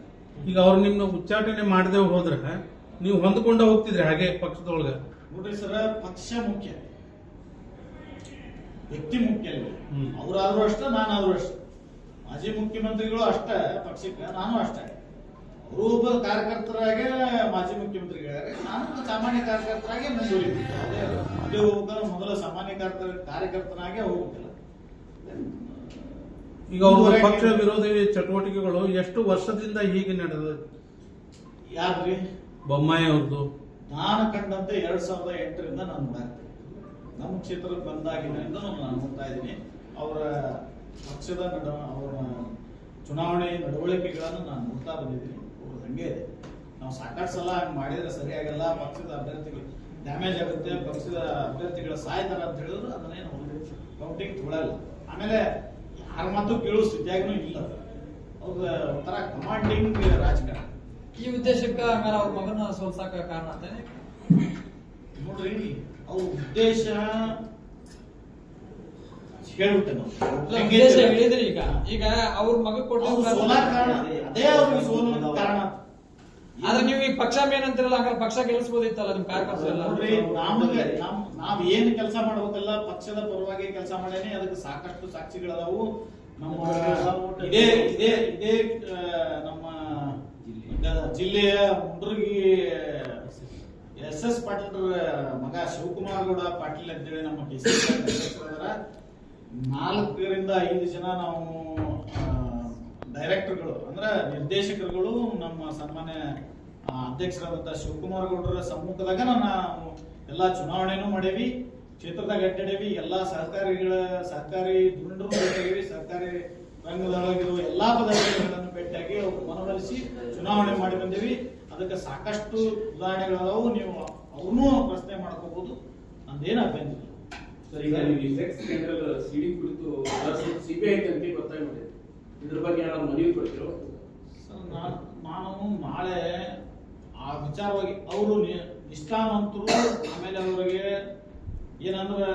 ಈಗ ಅವ್ರು ನಿಮ್ನ ಉಚ್ಚಾಟನೆ ಮಾಡದೆ ಹೋದ್ರ ನೀವು ಹೊಂದ್ಕೊಂಡ ಹೋಗ್ತಿದ್ರಿ ಹಾಗೆ ಪಕ್ಷದೊಳಗ? ನೋಡ್ರಿ ಸರ್, ಪಕ್ಷ ಮುಖ್ಯ, ವ್ಯಕ್ತಿ ಮುಖ್ಯ ಅಲ್ಲ. ಅವರಾದ್ರೂ ಅಷ್ಟೇ, ನಾನಾದ್ರೂ ಅಷ್ಟೇ. ಮಾಜಿ ಮುಖ್ಯಮಂತ್ರಿಗಳು ಅಷ್ಟೇ ಪಕ್ಷಕ್ಕೆ, ನಾನು ಅಷ್ಟೇ. ಅವರು ಒಬ್ಬ ಕಾರ್ಯಕರ್ತರಾಗೆ ಮಾಜಿ ಮುಖ್ಯಮಂತ್ರಿಗಳಾರೆ, ನಾನು ಸಾಮಾನ್ಯ ಕಾರ್ಯಕರ್ತರಾಗೆ ಮುಂದುವರಿತೀನಿ. ಮೊದಲ ಸಾಮಾನ್ಯ ಕಾರ್ಯಕರ್ತನಾಗೆ ಹೋಗುತ್ತಿಲ್ಲ. ಈಗ ಅವ್ರ ಪಕ್ಷ ವಿರೋಧಿ ಚಟುವಟಿಕೆಗಳು ಎಷ್ಟು ವರ್ಷದಿಂದ ಹೀಗೆ ನಡೆದ? ಯಾರ್ರಿ? ಬೊಮ್ಮಾಯಿ ಅವ್ರದ್ದು. ನಾನು ಕಂಡಂತೆ 2008ರಿಂದ ನಾನು ನೋಡಾಕ್ತೀನಿ. ನಮ್ಮ ಕ್ಷೇತ್ರಕ್ಕೆ ಬಂದಾಗಿನಿಂದ ನಾನು ನೋಡ್ತಾ ಇದ್ದೀನಿ. ಅವರ ಪಕ್ಷದ ಅವರ ಚುನಾವಣೆ ನಡವಳಿಕೆಗಳನ್ನು ನಾನು ನೋಡ್ತಾ ಬಂದಿದ್ದೀನಿ. ಅವ್ರದ್ದು ಹಂಗೆ ಇದೆ. ನಾವು ಸಾಕಷ್ಟು ಸಲ ಹಂಗೆ ಮಾಡಿದ್ರೆ ಸರಿಯಾಗಲ್ಲ, ಪಕ್ಷದ ಅಭ್ಯರ್ಥಿಗಳು ಡ್ಯಾಮೇಜ್ ಆಗುತ್ತೆ, ಪಕ್ಷದ ಅಭ್ಯರ್ಥಿಗಳ ಸಾಯ್ತಾರ ಅಂತ ಹೇಳಿದ್ರು ಅದನ್ನೇನು ಕೌಂಟಿಂಗ್ ತೊಗೊಳಲ್ಲ. ಆಮೇಲೆ ಯಾರ ಮಾತು ಕೇಳೋ ಸ್ಥಿತಿಯಾಗೂ ಇಲ್ಲ. ಅವ್ರ ಒಂಥರ ಕಮಾಂಡಿಂಗ್ ರಾಜಕಾರಣ. ಈ ಉದ್ದೇಶಕ್ಕೆ ಆಮೇಲೆ ಅವ್ರ ಮಗನ ಸೋಲ್ಸಾಕ ಕಾರಣ ಅಂತಾನೆ ನೋಡ್ರಿ. ಅವ್ರ ಉದ್ದೇಶ ಹೇಳ್ಬಿಟ್ಟೆ ನಾವು. ಉದ್ದೇಶ ಹೇಳಿದ್ರಿ. ಈಗ ಅವ್ರ ಮಗ ಕೊಟ್ಟು ಕಾರಣ ಅದೇ ಅವ್ರಿಗೆ ಸೋಲು ಕಾರಣ. ಆದ್ರೆ ನೀವು ಈಗ ಪಕ್ಷ ಮೇನ್ ಅಂತಿರಲ್ಲ, ಹಂಗಾರೆ ಪಕ್ಷ ಗೆಲ್ಲಿಸಬಹುದಿತ್ತಲ್ಲ ನಿಮ್ ಕಾರ್ಯಕರ್ತರೆಲ್ಲ. ನೋಡ್ರಿ, ನಾವ್ ಏನ್ ಕೆಲಸ ಮಾಡ್ಬೇಕಲ್ಲ ಪಕ್ಷದ ಪರವಾಗಿ ಕೆಲಸ ಮಾಡೇನಿ. ಅದಕ್ಕೆ ಸಾಕಷ್ಟು ಸಾಕ್ಷಿಗಳದಾವು. ನಮ್ಮ ಇದೇ ನಮ್ಮ ಜಿಲ್ಲೆಯ ಮುಂಡ್ರಗಿ ಎಸ್ ಪಾಟೀಲ್ ಮಗ ಶಿವಕುಮಾರ್ ಗೌಡ ಪಾಟೀಲ್ ಅಂತೇಳಿ ನಮ್ಮ ಅಧ್ಯಕ್ಷರಾದ 4ರಿಂದ 5 ಜನ ನಾವು ಡೈರೆಕ್ಟರ್ಗಳು ಅಂದ್ರೆ ನಿರ್ದೇಶಕರುಗಳು ನಮ್ಮ ಸನ್ಮಾನ್ಯ ಅಧ್ಯಕ್ಷರಾದಂತಹ ಶಿವಕುಮಾರ್ ಗೌಡರ ಸಮ್ಮುಖದಾಗ ನಾವು ಎಲ್ಲಾ ಚುನಾವಣೆನೂ ಮಾಡೇವಿ, ಕ್ಷೇತ್ರದಾಗ ಅಡ್ಡಾಡೇವಿ. ಎಲ್ಲಾ ಸರ್ಕಾರಿ ದುಂಡರು ಭೇಟಿಯಾಗಿ, ಸರ್ಕಾರಿ ರಂಗದೊಳಗಿರುವ ಎಲ್ಲಾ ಪದಾಧಿಕಾರಿಗಳನ್ನು ಭೇಟಿಯಾಗಿ ಅವ್ರು ಮನವೊಲಿಸಿ ಚುನಾವಣೆ ಮಾಡಿ ಬಂದೇವಿ. ಅದಕ್ಕೆ ಸಾಕಷ್ಟು ಉದಾಹರಣೆಗಳದಾವು. ನೀವು ಅವ್ರನ್ನೂ ಪ್ರಶ್ನೆ ಮಾಡ್ಕೋಬಹುದು, ನಂದೇನು ಅಭ್ಯಂತರ. ಸರ್ ಈಗ ನೀವು ಇಫೆಕ್ಟ್ಸ್ ಕೇಂದ್ರದ ಸಿಡಿ ಕುರಿತು ಸಿಬಿಐ ತನಿಖೆ ಗೊತ್ತಾಗಿ ಮಾಡಿದೆ. ಇದ್ರ ಬಗ್ಗೆ ಏನಾದ್ರು ಮನವಿ ಕೊಡ್ತಿರೋ? ಸರ್, ನಾನು ನಾಳೆ ಆ ವಿಚಾರವಾಗಿ ಅವರು ನಿಷ್ಠಾವಂತರು, ಆಮೇಲೆ ಅವರಿಗೆ ಏನಂದ್ರೆ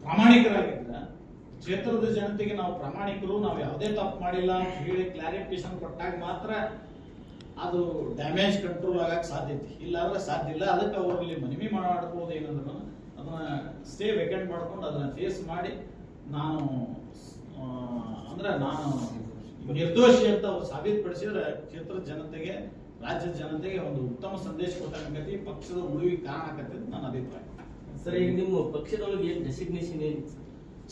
ಪ್ರಾಮಾಣಿಕರಾಗಿದ್ರೆ, ಕ್ಷೇತ್ರದ ಜನತೆಗೆ ನಾವು ಪ್ರಾಮಾಣಿಕರು, ನಾವು ಯಾವುದೇ ತಪ್ಪು ಮಾಡಿಲ್ಲ ಅಂತ ಹೇಳಿ ಕ್ಲಾರಿಫಿಕೇಶನ್ ಕೊಟ್ಟಾಗ ಮಾತ್ರ ಅದು ಡ್ಯಾಮೇಜ್ ಕಂಟ್ರೋಲ್ ಆಗಕ್ಕೆ ಸಾಧ್ಯತೆ, ಇಲ್ಲಾಂದ್ರೆ ಸಾಧ್ಯ ಇಲ್ಲ. ಅದಕ್ಕೆ ಅವರಲ್ಲಿ ಮನವಿ ಮಾಡ್ಬೋದು ಏನಂದ್ರೆ ಅದನ್ನ ಸ್ಟೇ ವೇಕೆಂಟ್ ಮಾಡ್ಕೊಂಡು ಅದನ್ನ ಫೇಸ್ ಮಾಡಿ ನಾನು ಅಂದ್ರೆ ನಾನು ನಿರ್ದೋಷಿ ಅಂತ ಅವ್ರು ಸಾಬೀತುಪಡಿಸಿದ್ರೆ ಕ್ಷೇತ್ರದ ಜನತೆಗೆ, ರಾಜ್ಯದ ಜನತೆಗೆ ಒಂದು ಉತ್ತಮ ಸಂದೇಶ ಕೊಟ್ಟಾಗತಿ, ಪಕ್ಷದ ಉಳಿವಿಗೆ ಕಾರಣ ಆಗತ್ತೆ ಅಂತ ನನ್ನ ಅಭಿಪ್ರಾಯ. ಸರ್, ಈಗ ನಿಮ್ಮ ಪಕ್ಷದೊಳಗೆ ಏನು ಡೆಸಿಗ್ನೇಷನ್ ಏನು?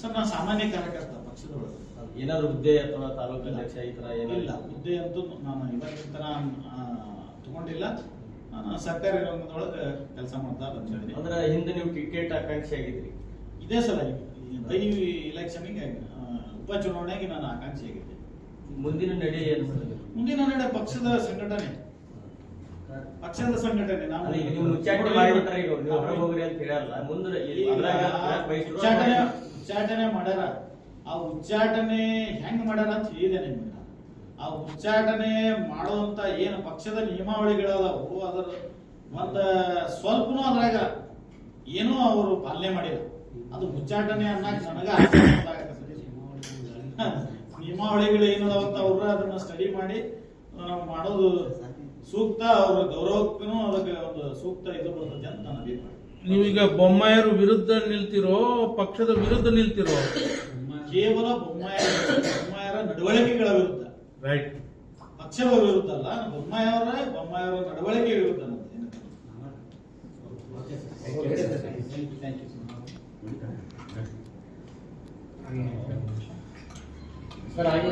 ಸರ್, ನಾನು ಸಾಮಾನ್ಯ ಕಾರ್ಯಕರ್ತ ಪಕ್ಷದೊಳಗೆ. ಏನಾದ್ರು ಹುದ್ದೆ ಅಥವಾ ತಾಲೂಕು ಅಧ್ಯಕ್ಷ ಈ ತರ ಇಲ್ಲ, ಏನಿಲ್ಲ? ಹುದ್ದೆ ಅಂತೂ ನಾನು ಇವತ್ತಿನ ತನ ತಗೊಂಡಿಲ್ಲ. ನಾನು ಸರ್ಕಾರಿ ರಂಗದೊಳಗೆ ಕೆಲಸ ಮಾಡ್ತಾ ಬಂದಿದ್ದೀನಿ. ಅಂದ್ರೆ ಹಿಂದೆ ನೀವು ಟಿಕೆಟ್ ಆಕಾಂಕ್ಷಿ ಆಗಿದ್ರಿ. ಇದೇ ಸಲ ಬೈ ಇಲೆಕ್ಷನ್ಗೆ ಉಪಚುನಾವಣೆಗೆ ನಾನು ಆಕಾಂಕ್ಷಿ ಆಗಿದ್ದೆ. ಮುಂದಿನ ನಡೆ ಏನು ಮಾಡಿದ್ರಿ? ಮುಂದಿನ ನಡೆ ಪಕ್ಷದ ಸಂಘಟನೆ ನಾನು ಅಲ್ಲ, ಈಗ ನೀವು ಉಚ್ಚಾಟನೆ ಮಾಡಿಬಿಟ್ರೆ ಈಗ ನೀವು ಹೊರಗೆ ಹೋಗ್ರಿ ಅಂತ ಹೇಳಲ್ಲ. ಮುಂದೆ ಉಚ್ಚಾಟನೆ ಮಾಡ್ಯಾರ. ಆ ಉಚ್ಚಾಟನೆ ಹೆಂಗ್ ಮಾಡ್ಯಾರ ಅಂತ ಹೇಳಿದೆ ನಿಮ್ಗೆ. ಆ ಉಚ್ಚಾಟನೆ ಮಾಡುವಂತ ಏನು ಪಕ್ಷದ ನಿಯಮಾವಳಿಗಳದಾವು ಅದರ ಒಂದ ಸ್ವಲ್ಪನೂ ಅದ್ರಾಗ ಏನೂ ಅವರು ಪಾಲನೆ ಮಾಡಿಲ್ಲ. ಅದು ಉಚ್ಚಾಟನೆ ಅನ್ನಕ್ ನನಗ ನಿಯಮಾವಳಿಗಳು ಏನದಾವಂತ ಅವ್ರ ಅದನ್ನ ಸ್ಟಡಿ ಮಾಡಿ ಮಾಡೋದು ಸೂಕ್ತ. ಅವ್ರ ಗೌರವಕ್ಕೂ ಅದಕ್ಕೆ ಒಂದು ಸೂಕ್ತ ಇದು ಬರ್ತದೆ ಅಂತ ನನ್ನ ಅಭಿಪ್ರಾಯ. ನೀವೀಗ ಬೊಮ್ಮಾಯರ ವಿರುದ್ಧ ನಿಲ್ತಿರೋ, ಪಕ್ಷದ ವಿರುದ್ಧ ನಿಲ್ತಿರೋ? ಕೇವಲ ಬೊಮ್ಮಾಯರ ನಡವಳಿಕೆಗಳ ವಿರುದ್ಧ, ರೈಟ್. ಪಕ್ಷದ ವಿರುದ್ಧ ಅಲ್ಲ, ಬೊಮ್ಮಾಯವರ ನಡವಳಿಕೆ ವಿರುದ್ಧ. ಸರ್, ಹಾಗೆ